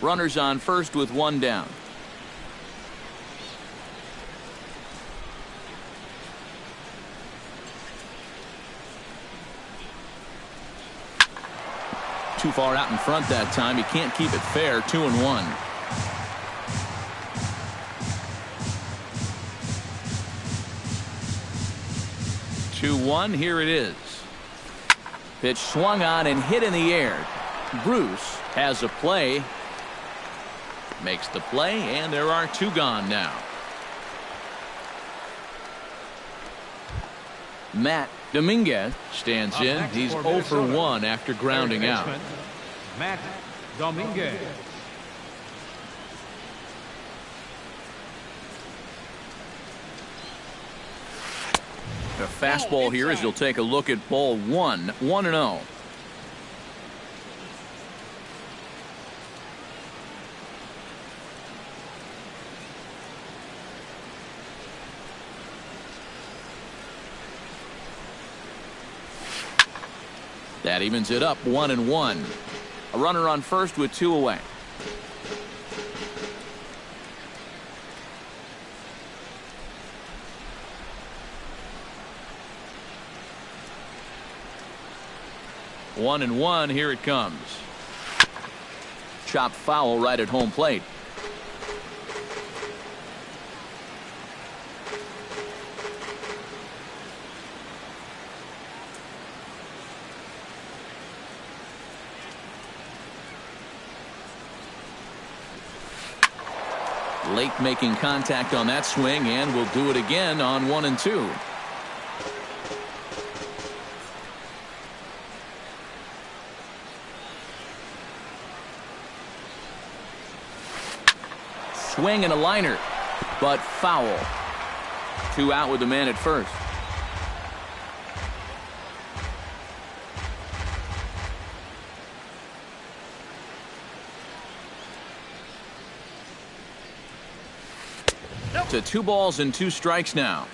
Runners on first with one down. Too far out in front that time. He can't keep it fair. 2-1. Here it is. Pitch swung on and hit in the air. Bruce has a play. Makes the play, and there are two gone now. Matt Dominguez stands in. He's 0 for 1 after grounding out. Matt Dominguez. A fastball here as you'll take a look at ball 1. 1-0. That evens it up. 1-1. A runner on first with two away. One and one. Here it comes. Chopped foul right at home plate. Lake making contact on that swing, and will do it again on 1 and 2. Swing and a liner, but foul. 2 out with the man at first. To 2 balls and 2 strikes now.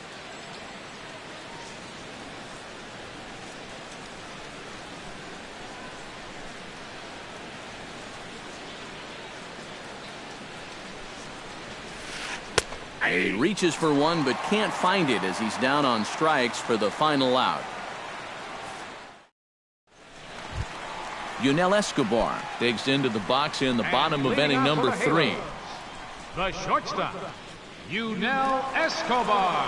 He reaches for one but can't find it as he's down on strikes for the final out. Yunel Escobar digs into the box in the bottom of inning number 3. The shortstop, Yunel Escobar.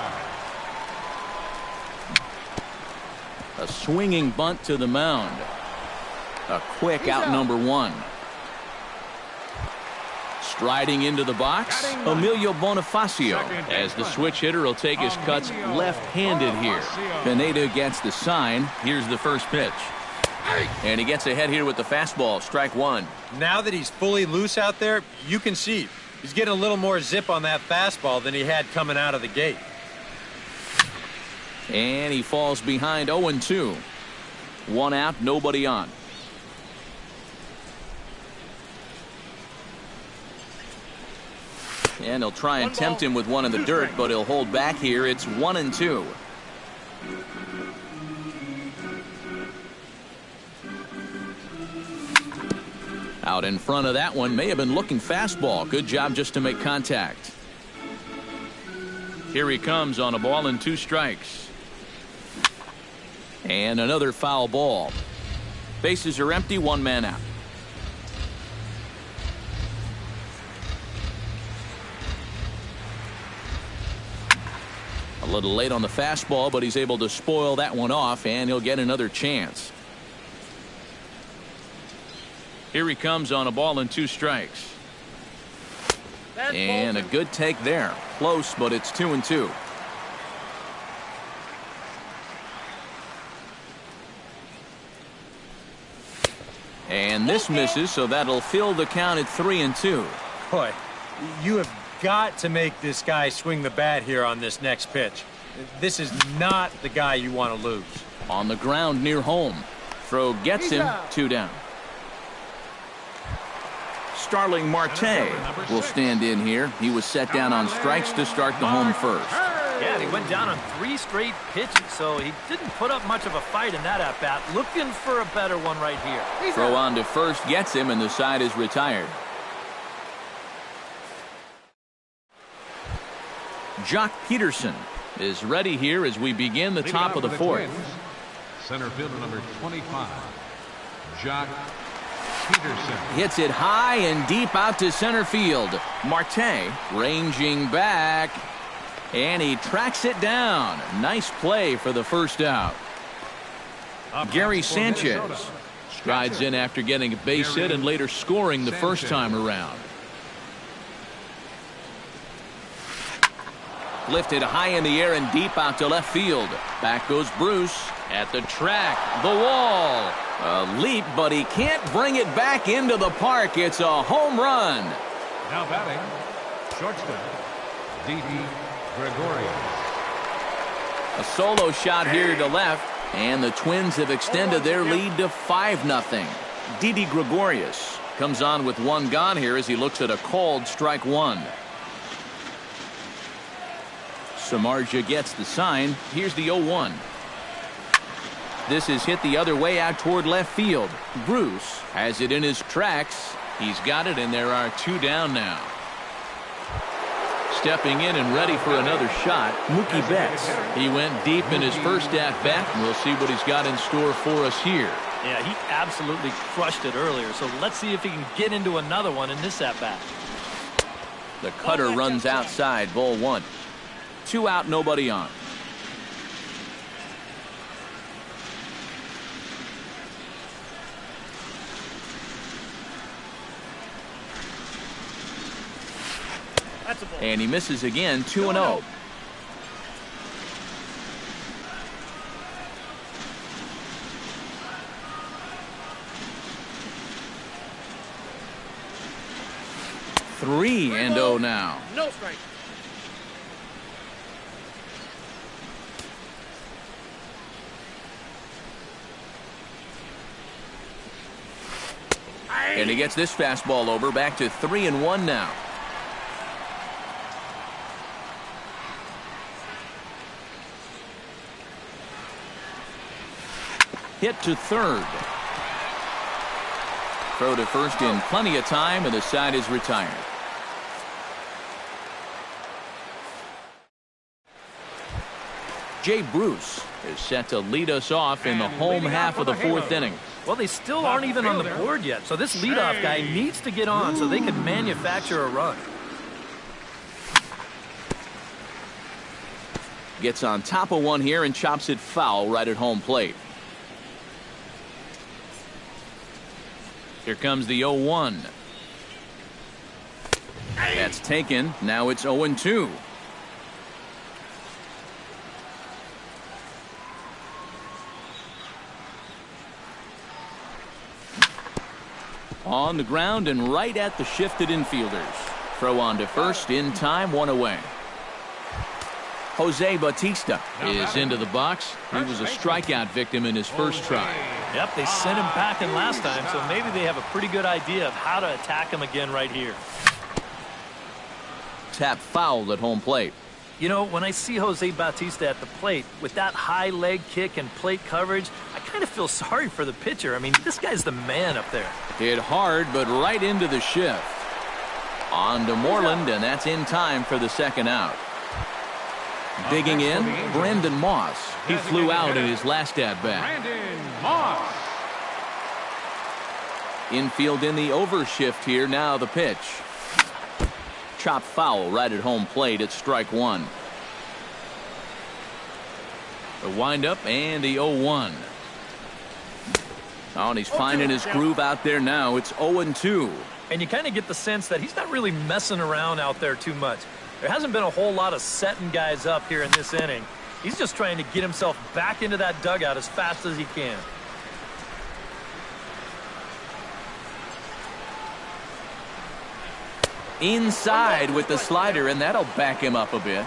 A swinging bunt to the mound. A quick out number 1. Striding into the box, Emilio Bonifacio, as the switch hitter will take his cuts left-handed here. Pineda gets the sign. Here's the first pitch. And he gets ahead here with the fastball, strike one. Now that he's fully loose out there, you can see he's getting a little more zip on that fastball than he had coming out of the gate. And he falls behind 0-2. 1 out, nobody on. And he'll try and tempt him with one in the dirt, but he'll hold back here. It's 1-2. Out in front of that one, may have been looking fastball. Good job just to make contact. Here he comes on a ball and 2 strikes. And another foul ball. Bases are empty, 1 man out. A little late on the fastball, but he's able to spoil that one off, and he'll get another chance. Here he comes on a ball and 2 strikes. And a good take there. Close, but it's 2-2. And this misses, so that'll fill the count at 3-2. Boy, you have got to make this guy swing the bat here on this next pitch. This is not the guy you want to lose. On the ground near home. Throw gets him, 2 down. Starling Marte will stand in here. He was set down on strikes to start the home first. Yeah, he went down on 3 straight pitches, so he didn't put up much of a fight in that at-bat. Looking for a better one right here. Throw on to first gets him, and the side is retired. Jock Peterson is ready here as we begin the top of the 4th. Center fielder number 25, Jock Peterson. Hits it high and deep out to center field. Marte ranging back, and he tracks it down. Nice play for the first out. Gary Sanchez strides in after getting a base hit and later scoring the first time around. Lifted high in the air and deep out to left field. Back goes Bruce at the track, the wall. A leap, but he can't bring it back into the park. It's a home run. Now batting, shortstop, Didi Gregorius. A solo shot here to left, and the Twins have extended their lead to 5-0. Didi Gregorius comes on with 1 gone here as he looks at a called strike 1. Samardzija gets the sign. Here's the 0-1. This is hit the other way out toward left field. Bruce has it in his tracks. He's got it, and there are 2 down now. Stepping in and ready for another shot, Mookie Betts. He went deep in his first at-bat, and we'll see what he's got in store for us here. Yeah, he absolutely crushed it earlier, so let's see if he can get into another one in this at-bat. The cutter runs outside, ball 1. 2 out, nobody on. And he misses again, 2-0. Three and 0 now. No strike. And he gets this fastball over, back to 3-1 now. Hit to third. Throw to first in plenty of time, and the side is retired. Jay Bruce is set to lead us off in the home half of the 4th inning. Well, they still aren't even on the board yet, so this leadoff guy needs to get on so they can manufacture a run. Gets on top of one here and chops it foul right at home plate. Here comes the 0-1. That's taken. Now it's 0-2. On the ground and right at the shifted infielders. Throw on to first in time, 1 away. Jose Bautista is into the box. He was a strikeout victim in his first try. Yep, they sent him packing last time, so maybe they have a pretty good idea of how to attack him again right here. Tap fouled at home plate. You know, when I see Jose Bautista at the plate with that high leg kick and plate coverage, I kind of feel sorry for the pitcher. I mean, this guy's the man up there. Hit hard, but right into the shift. On to Moreland, and that's in time for the second out. Digging in, Brandon Moss. He flew out in his last at-bat. Brandon Moss. Infield in the overshift here. Now the pitch. Chop foul right at home plate. It's strike 1. The windup and the 0-1. Oh, and he's finding his groove out there now. It's 0-2. And you kind of get the sense that he's not really messing around out there too much. There hasn't been a whole lot of setting guys up here in this inning. He's just trying to get himself back into that dugout as fast as he can. Inside with the slider, and that'll back him up a bit.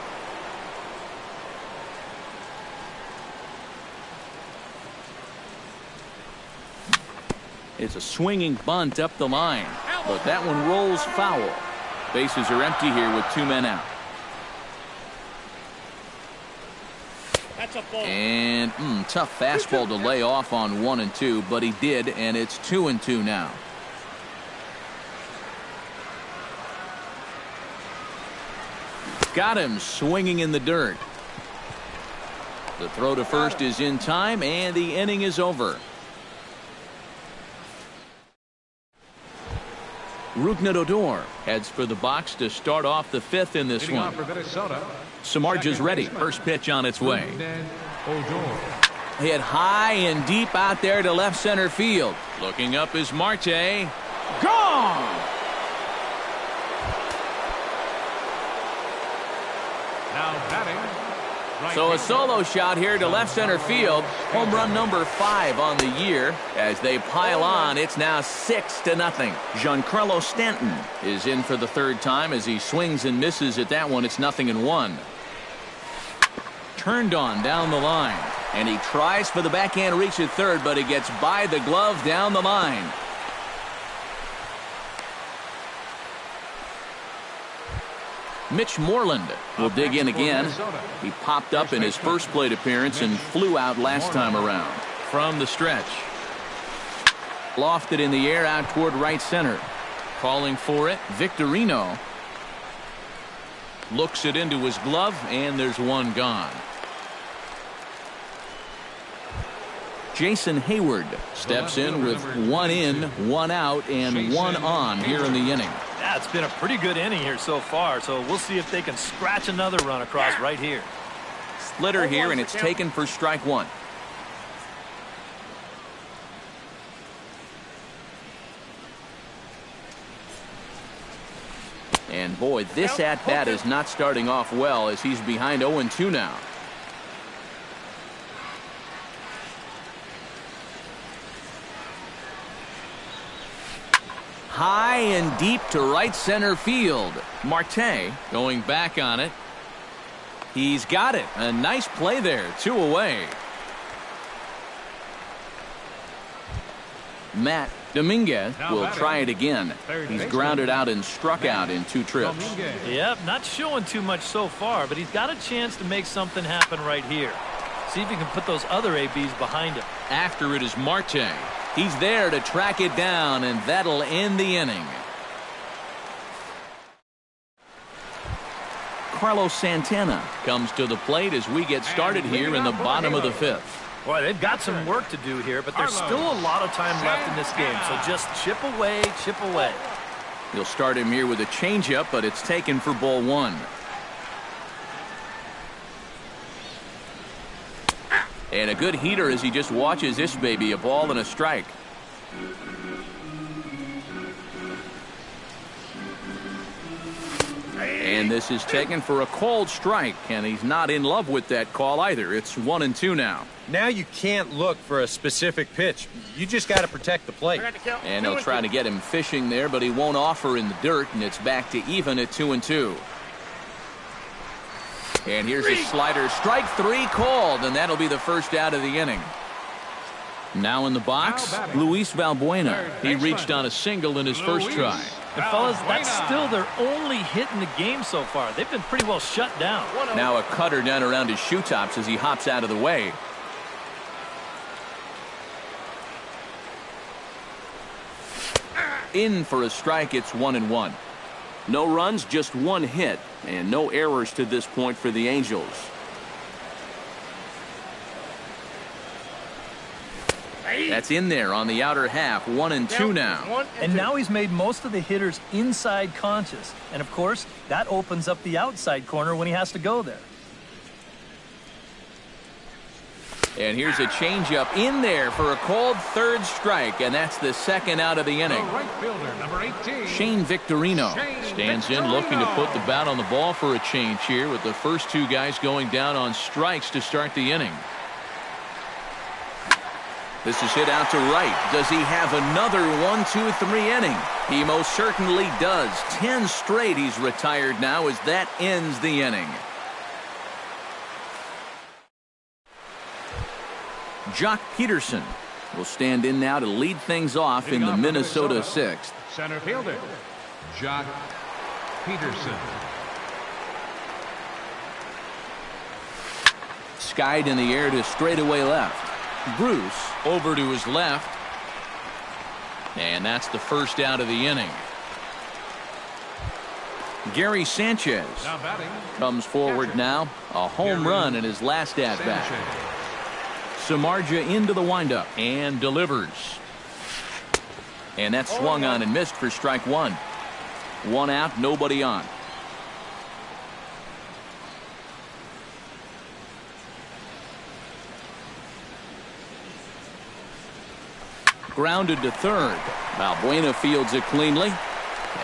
It's a swinging bunt up the line, but that one rolls foul. Bases are empty here with 2 men out. And tough fastball to lay off on 1 and 2, but he did, and it's 2 and 2 now. Got him swinging in the dirt. The throw to first is in time, and the inning is over. Rougned Odor heads for the box to start off the 5th in this one. Samardzija's ready. First pitch on its way. Hit high and deep out there to left center field. Looking up is Marte. Gone! Now batting. So a solo shot here to left center field. Home run number 5 on the year. As they pile on, it's now 6-0. Giancarlo Stanton is in for the 3rd time as he swings and misses at that one. It's 0-1. Turned on down the line. And he tries for the backhand reach at third, but he gets by the glove down the line. Mitch Moreland will dig in again. He popped up in his first plate appearance and flew out last time around. From the stretch. Lofted in the air out toward right center. Calling for it, Victorino. Looks it into his glove, and there's one gone. Jason Hayward steps in with 1 in, 1 out, and 1 on here in the inning. Yeah, it's been a pretty good inning here so far, so we'll see if they can scratch another run across right here. Splitter here, and it's taken for strike 1. And boy, this at-bat is not starting off well as he's behind 0-2 now. High and deep to right center field. Marte going back on it. He's got it. A nice play there. 2 away. Matt Dominguez will try it again. He's grounded out and struck out in 2 trips. Yep, not showing too much so far, but he's got a chance to make something happen right here. See if he can put those other ABs behind him. After it is Marte. He's there to track it down, and that'll end the inning. Carlos Santana comes to the plate as we get started here in the bottom of the 5th. Boy, they've got some work to do here, but there's still a lot of time left in this game, so just chip away, chip away. He'll start him here with a changeup, but it's taken for ball 1. And a good heater as he just watches this baby, a ball and a strike. And this is taken for a called strike, and he's not in love with that call either. It's 1-2 now. Now you can't look for a specific pitch. You just got to protect the plate. And they'll try to get him fishing there, but he won't offer in the dirt, and it's back to even at 2-2. And here's a slider. Strike 3 called, and that'll be the first out of the inning. Now in the box, Luis Valbuena. He reached on a single in his first try. And fellas, that's still their only hit in the game so far. They've been pretty well shut down. Now a cutter down around his shoe tops as he hops out of the way. In for a strike. It's 1-1. No runs, just 1 hit, and no errors to this point for the Angels. That's in there on the outer half. 1-2 now. And now he's made most of the hitters inside conscious. And of course, that opens up the outside corner when he has to go there. And here's a changeup in there for a called third strike, and that's the second out of the inning. The right fielder, number 18. Shane Victorino stands in, looking to put the bat on the ball for a change here, with the first 2 guys going down on strikes to start the inning. This is hit out to right. Does he have another 1-2-3 inning? He most certainly does. 10 straight he's retired now as that ends the inning. Jock Peterson will stand in now to lead things off in the Minnesota 6th. Center fielder, Jock Peterson. Skied in the air to straightaway left. Bruce over to his left. And that's the first out of the inning. Gary Sanchez comes forward now. A home run in his last at-bat. Samardzija into the windup and delivers. And that swung on and missed for strike 1. 1 out, nobody on. Grounded to third. Valbuena fields it cleanly.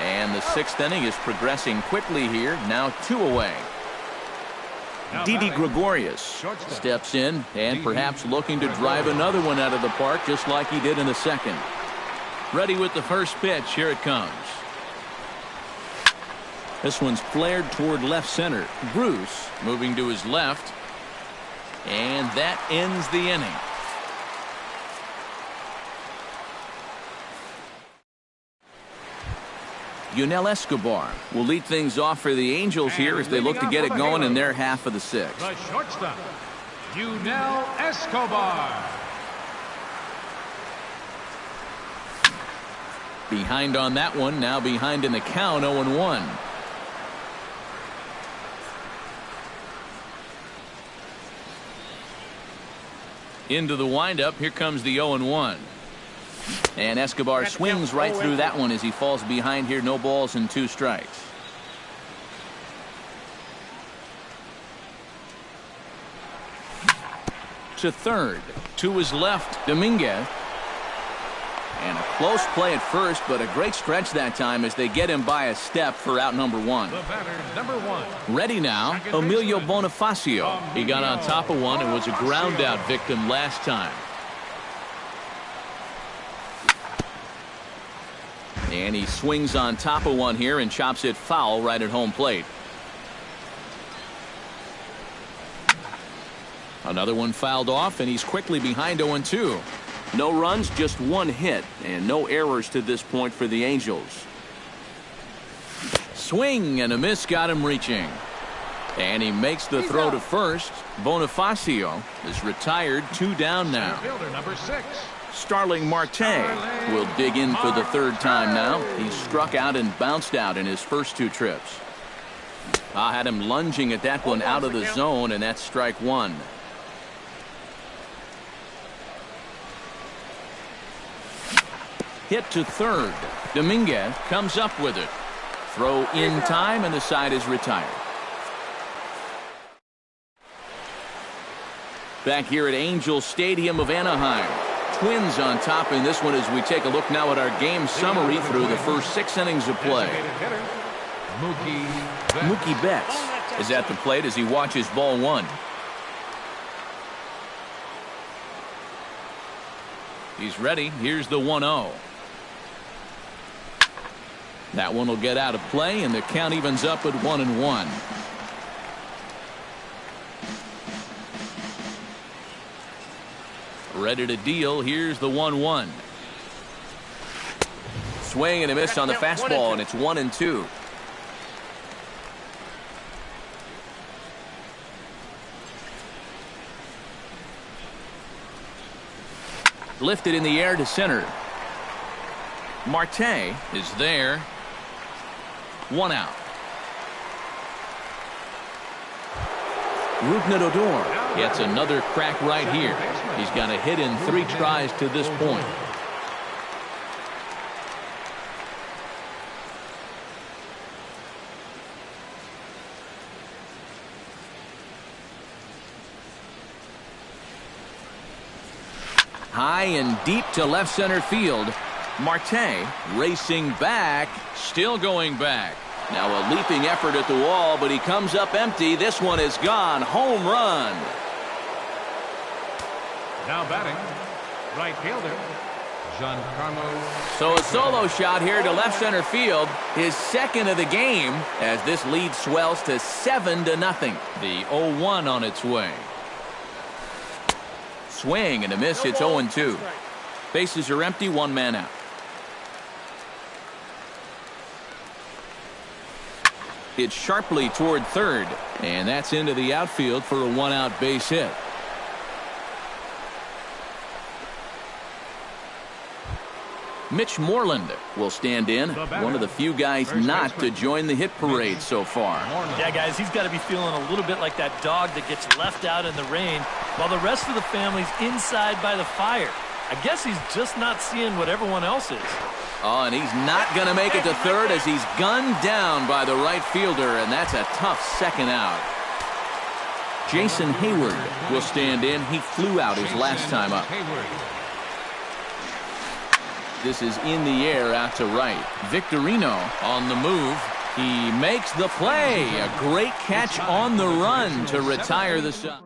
And the 6th inning is progressing quickly here. Now 2 away. Didi Gregorius steps in and perhaps looking to drive another one out of the park just like he did in the second. Ready with the first pitch. Here it comes. This one's flared toward left center. Bruce moving to his left. And that ends the inning. Yunel Escobar will lead things off for the Angels here as they look to get it going in their half of the 6th. The shortstop, Yunel Escobar. Behind on that one, now behind in the count, 0-1. Into the windup, here comes the 0-1. And Escobar swings right through that one as he falls behind here. No balls and 2 strikes. To third. To his left, Dominguez. And a close play at first, but a great stretch that time as they get him by a step for out number 1. The batter, number 1. Ready now, Emilio Bonifacio. He got on top of one and was a ground out victim last time. And he swings on top of one here and chops it foul right at home plate. Another one fouled off, and he's quickly behind 0-2. No runs, just 1 hit, and no errors to this point for the Angels. Swing and a miss got him reaching. And he makes the throw to first. Bonifacio is retired, 2 down now. Fielder, number 6. Starling Marte will dig in for the 3rd time now. He struck out and bounced out in his first 2 trips. I had him lunging at that one out of the zone, and that's strike 1. Hit to third. Dominguez comes up with it. Throw in time, and the side is retired. Back here at Angel Stadium of Anaheim. Twins on top in this one as we take a look now at our game summary through the first 6 innings of play. Mookie Betts is at the plate as he watches ball one. He's ready. Here's the 1-0. That one will get out of play, and the count evens up at 1-1. Ready to deal. Here's the 1-1. Swing and a miss on the fastball, and it's 1-2. Lifted in the air to center. Marte is there. 1 out. Rougned Odor gets another crack right here. He's got a hit in 3 tries to this point. High and deep to left center field. Marte racing back, still going back. Now a leaping effort at the wall, but he comes up empty. This one is gone. Home run. Now batting, right fielder, Giancarlo. So a solo shot here to left center field, his second of the game, as this lead swells to 7-0. The 0-1 on its way. Swing and a miss. It's 0-2. Bases are empty. 1 man out. It's sharply toward third, and that's into the outfield for a 1-out base hit. Mitch Moreland will stand in, one of the few guys not to join the hit parade so far. Yeah, guys, he's got to be feeling a little bit like that dog that gets left out in the rain while the rest of the family's inside by the fire. I guess he's just not seeing what everyone else is. Oh, and he's not going to make it to third as he's gunned down by the right fielder, and that's a tough second out. Jason Hayward will stand in. He flew out his last time up. This is in the air out to right. Victorino on the move. He makes the play. A great catch on the run to retire the side.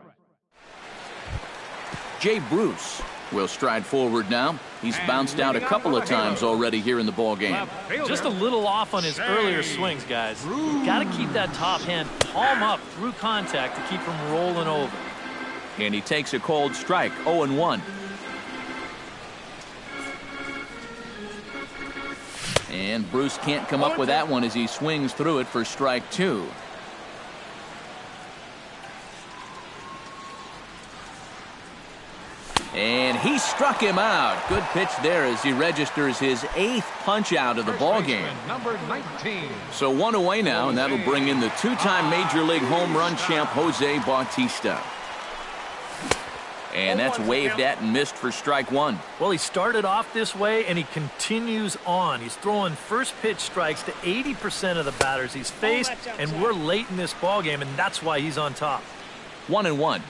Jay Bruce will stride forward now. He's bounced out a couple of times already here in the ball game. Just a little off on his earlier swings, guys. Got to keep that top hand palm up through contact to keep him rolling over. And he takes a cold strike. 0-1. And Bruce can't come up with that one as he swings through it for strike 2. And he struck him out. Good pitch there as he registers his 8th punch out of the ball game. Number 19. So 1 away now, and that'll bring in the 2-time Major League home run champ Jose Bautista. And that's waved at and missed for strike 1. Well, he started off this way, and he continues on. He's throwing first pitch strikes to 80% of the batters he's faced, and we're late in this ball game, and that's why he's on top. 1-1.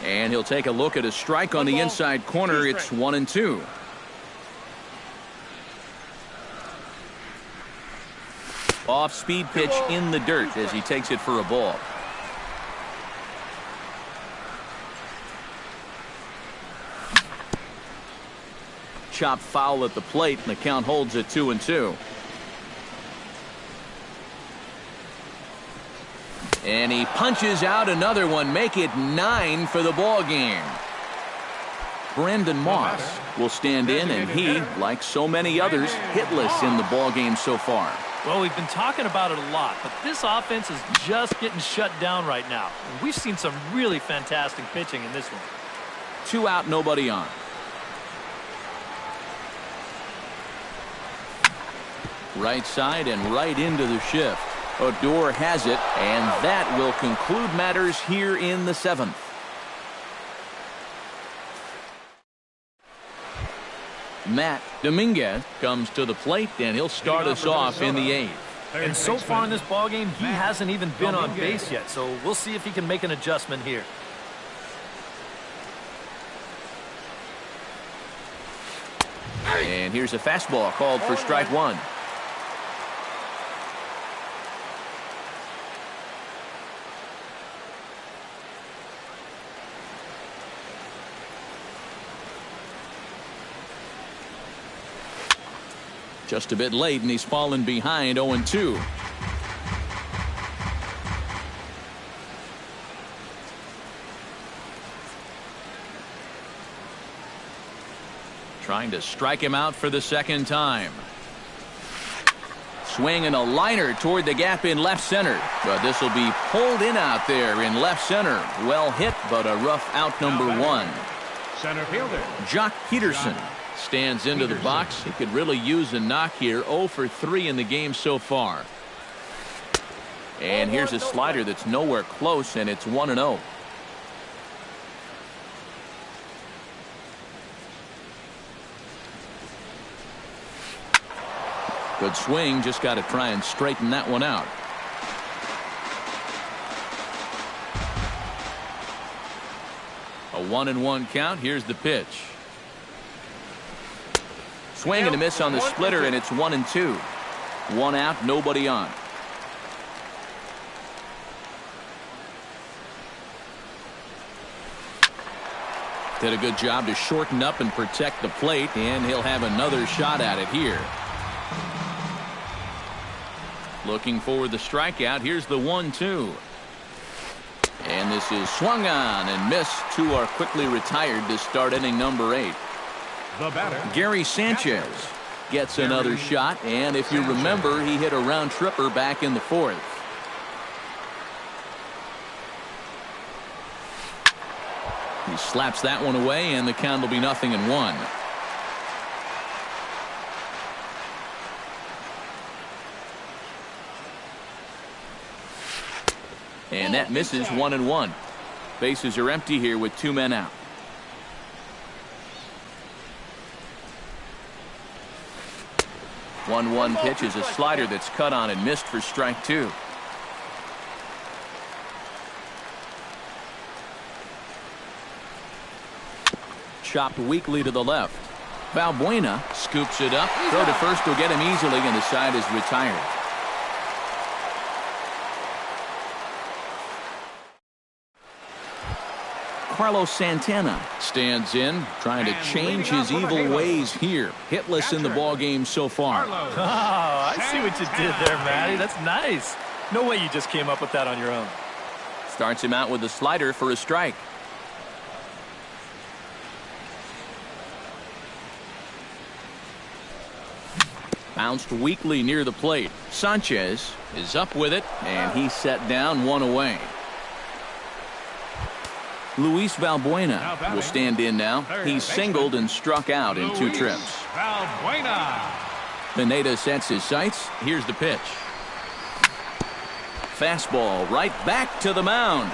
And he'll take a look at a strike on the inside corner. It's 1-2. Off-speed pitch in the dirt as he takes it for a ball. Chop foul at the plate, and the count holds at 2-2. And he punches out another one, make it 9 for the ball game. Brandon Moss will stand in, and he, like so many others, hitless in the ball game so far. Well, we've been talking about it a lot, but this offense is just getting shut down right now. We've seen some really fantastic pitching in this one. 2 out, nobody on. Right side and right into the shift. Odor has it, and that will conclude matters here in the 7th. Matt Dominguez comes to the plate, and he'll start us off in the 8th. And so far in this ballgame, he hasn't even been on base yet, so we'll see if he can make an adjustment here. And here's a fastball called for strike one. Just a bit late, and he's fallen behind 0-2. Trying to strike him out for the second time. Swing and a liner toward the gap in left center. But this will be pulled in out there in left center. Well hit, but a rough out number one. Center fielder Jock Peterson stands into the box. He could really use a knock here. 0 for 3 in the game so far. And here's a slider that's nowhere close, and it's 1-0. Good swing, just got to try and straighten that one out. A 1-1 count. Here's the pitch. Swing and a miss on the splitter, and it's 1-2. One out, nobody on. Did a good job to shorten up and protect the plate, and he'll have another shot at it here. Looking for the strikeout. Here's the 1-2. And this is swung on and missed. Two are quickly retired to start inning number 8. the batter Gary Sanchez gets another shot, and if you remember, he hit a round tripper back in the 4th. He slaps that one away, and the count will be 0-1. And that misses. 1-1. Bases are empty here with 2 men out. One pitch is a slider that's cut on and missed for strike 2. Chopped weakly to the left. Valbuena scoops it up. Throw to first will get him easily, and the side is retired. Carlos Santana stands in, trying to change his evil ways here. Hitless in the ball game so far. Oh, I see what you did there, Matty. That's nice. No way you just came up with that on your own. Starts him out with a slider for a strike. Bounced weakly near the plate. Sanchez is up with it, and he's set down, 1 away. Luis Valbuena will stand in now. He's singled and struck out in 2 trips. Valbuena. Pineda sets his sights. Here's the pitch. Fastball right back to the mound.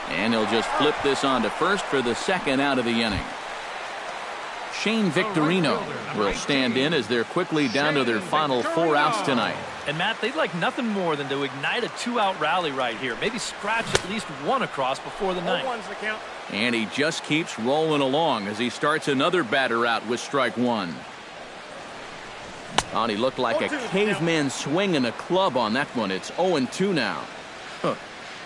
And he'll just flip this on to first for the second out of the inning. Shane Victorino will stand in as they're quickly down to their final 4 outs tonight. And Matt, they'd like nothing more than to ignite a 2-out rally right here. Maybe scratch at least 1 across before the 9th. And he just keeps rolling along as he starts another batter out with strike 1. Oh, he looked like a caveman swinging a club on that one. It's 0-2 now.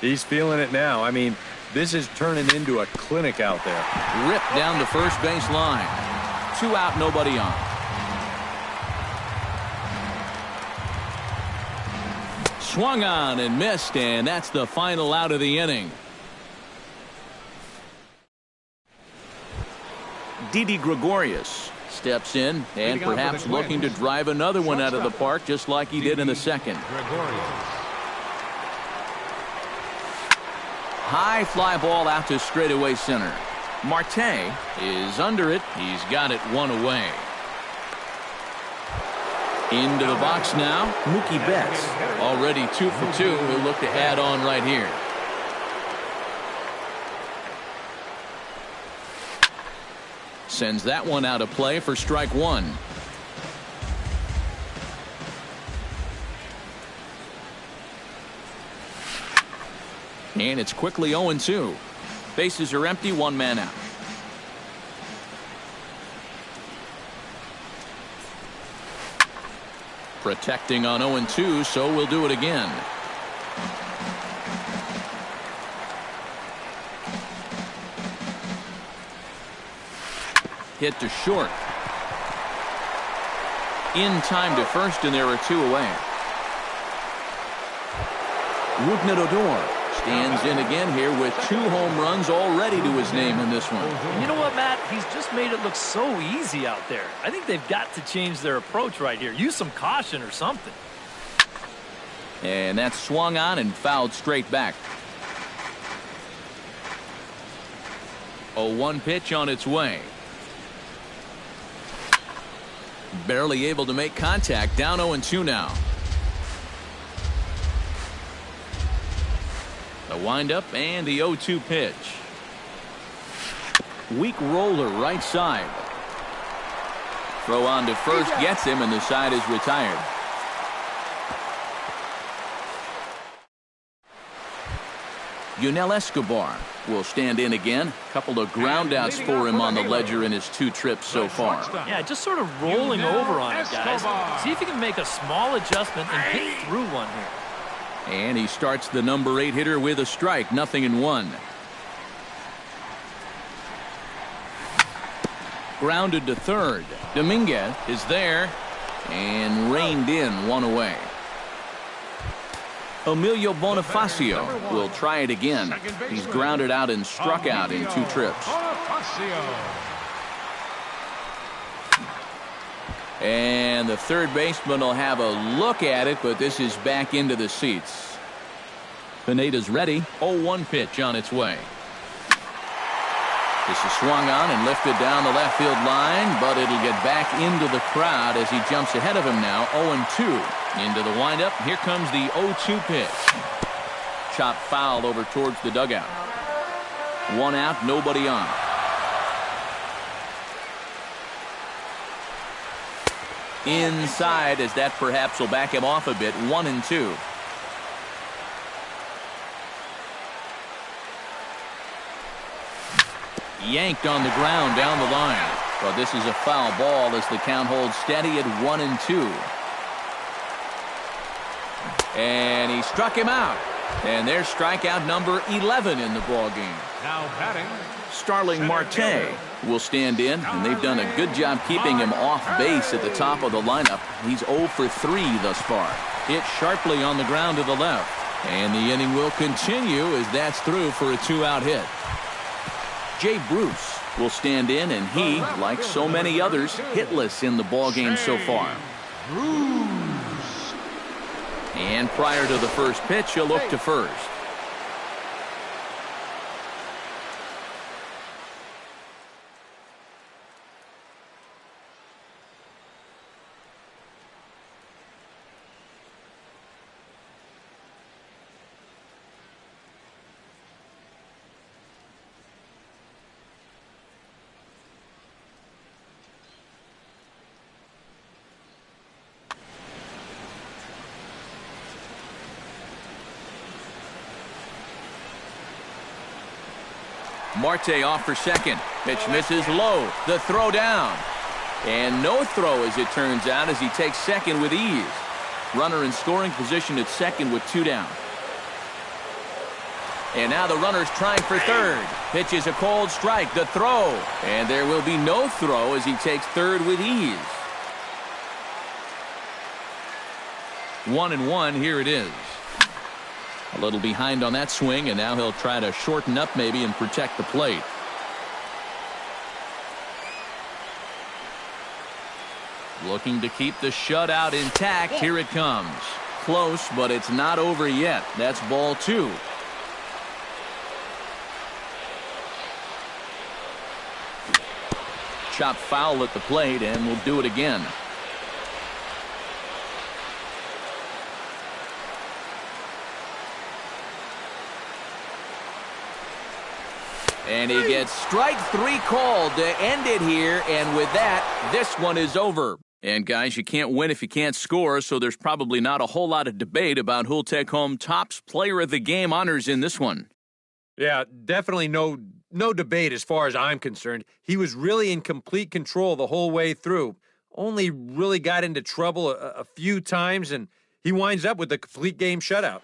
He's feeling it now. I mean, this is turning into a clinic out there. Ripped down the first base line. 2 out, nobody on. Swung on and missed, and that's the final out of the inning. Didi Gregorius steps in and perhaps looking to drive another one out of the park just like he did in the second. High fly ball out to straightaway center. Marte is under it. He's got it 1 away. Into the box now, Mookie Betts. Already 2 for 2. He'll look to add on right here. Sends that one out of play for strike 1. And it's quickly 0-2. Bases are empty, 1 man out. Protecting on 0-2, so we'll do it again. Hit to short. In time to first, and there are 2 away. Odor stands in again here with 2 home runs already to his name in this one. And you know what, Matt? He's just made it look so easy out there. I think they've got to change their approach right here. Use some caution or something. And that's swung on and fouled straight back. 0-1 pitch on its way. Barely able to make contact. Down 0-2 now. The windup and the 0-2 pitch. Weak roller right side. Throw on to first gets him, and the side is retired. Yunel Escobar will stand in again. A couple of ground outs for him on the ledger in his 2 trips so far. Yeah, just sort of rolling over on it, guys. See if you can make a small adjustment and get through one here. And he starts the number 8 hitter with a strike. 0-1. Grounded to third. Dominguez is there and reined in, 1 away. Emilio Bonifacio will try it again. He's grounded out and struck out in 2 trips. And the third baseman will have a look at it, but this is back into the seats. Pineda's ready. 0-1 pitch on its way. This is swung on and lifted down the left field line, but it'll get back into the crowd as he jumps ahead of him now. 0-2. Into the windup. Here comes the 0-2 pitch. Chop foul over towards the dugout. 1 out, nobody on. Inside, as that perhaps will back him off a bit. 1-2. Yanked on the ground down the line. But this is a foul ball as the count holds steady at 1-2. And he struck him out. And there's strikeout number 11 in the ballgame. Now batting, Starling Marte will stand in, and they've done a good job keeping him off base at the top of the lineup. He's 0 for 3 thus far. Hit sharply on the ground to the left. And the inning will continue as that's through for a 2-out hit. Jay Bruce will stand in, and he, like so many others, hitless in the ballgame so far. And prior to the first pitch, he'll look to first. Marte off for second. Pitch misses low. The throw down. And no throw, as it turns out, as he takes second with ease. Runner in scoring position at second with 2 down. And now the runner's trying for third. Pitch is a cold strike. The throw. And there will be no throw as he takes third with ease. 1-1. Here it is. A little behind on that swing, and now he'll try to shorten up maybe and protect the plate. Looking to keep the shutout intact. Here it comes. Close, but it's not over yet. That's ball 2. Chop foul at the plate, and we'll do it again. And he gets strike 3 called to end it here. And with that, this one is over. And guys, you can't win if you can't score, so there's probably not a whole lot of debate about who'll take home Topps Player of the Game honors in this one. Yeah, definitely no debate as far as I'm concerned. He was really in complete control the whole way through. only really got into trouble a few times, and he winds up with a complete game shutout.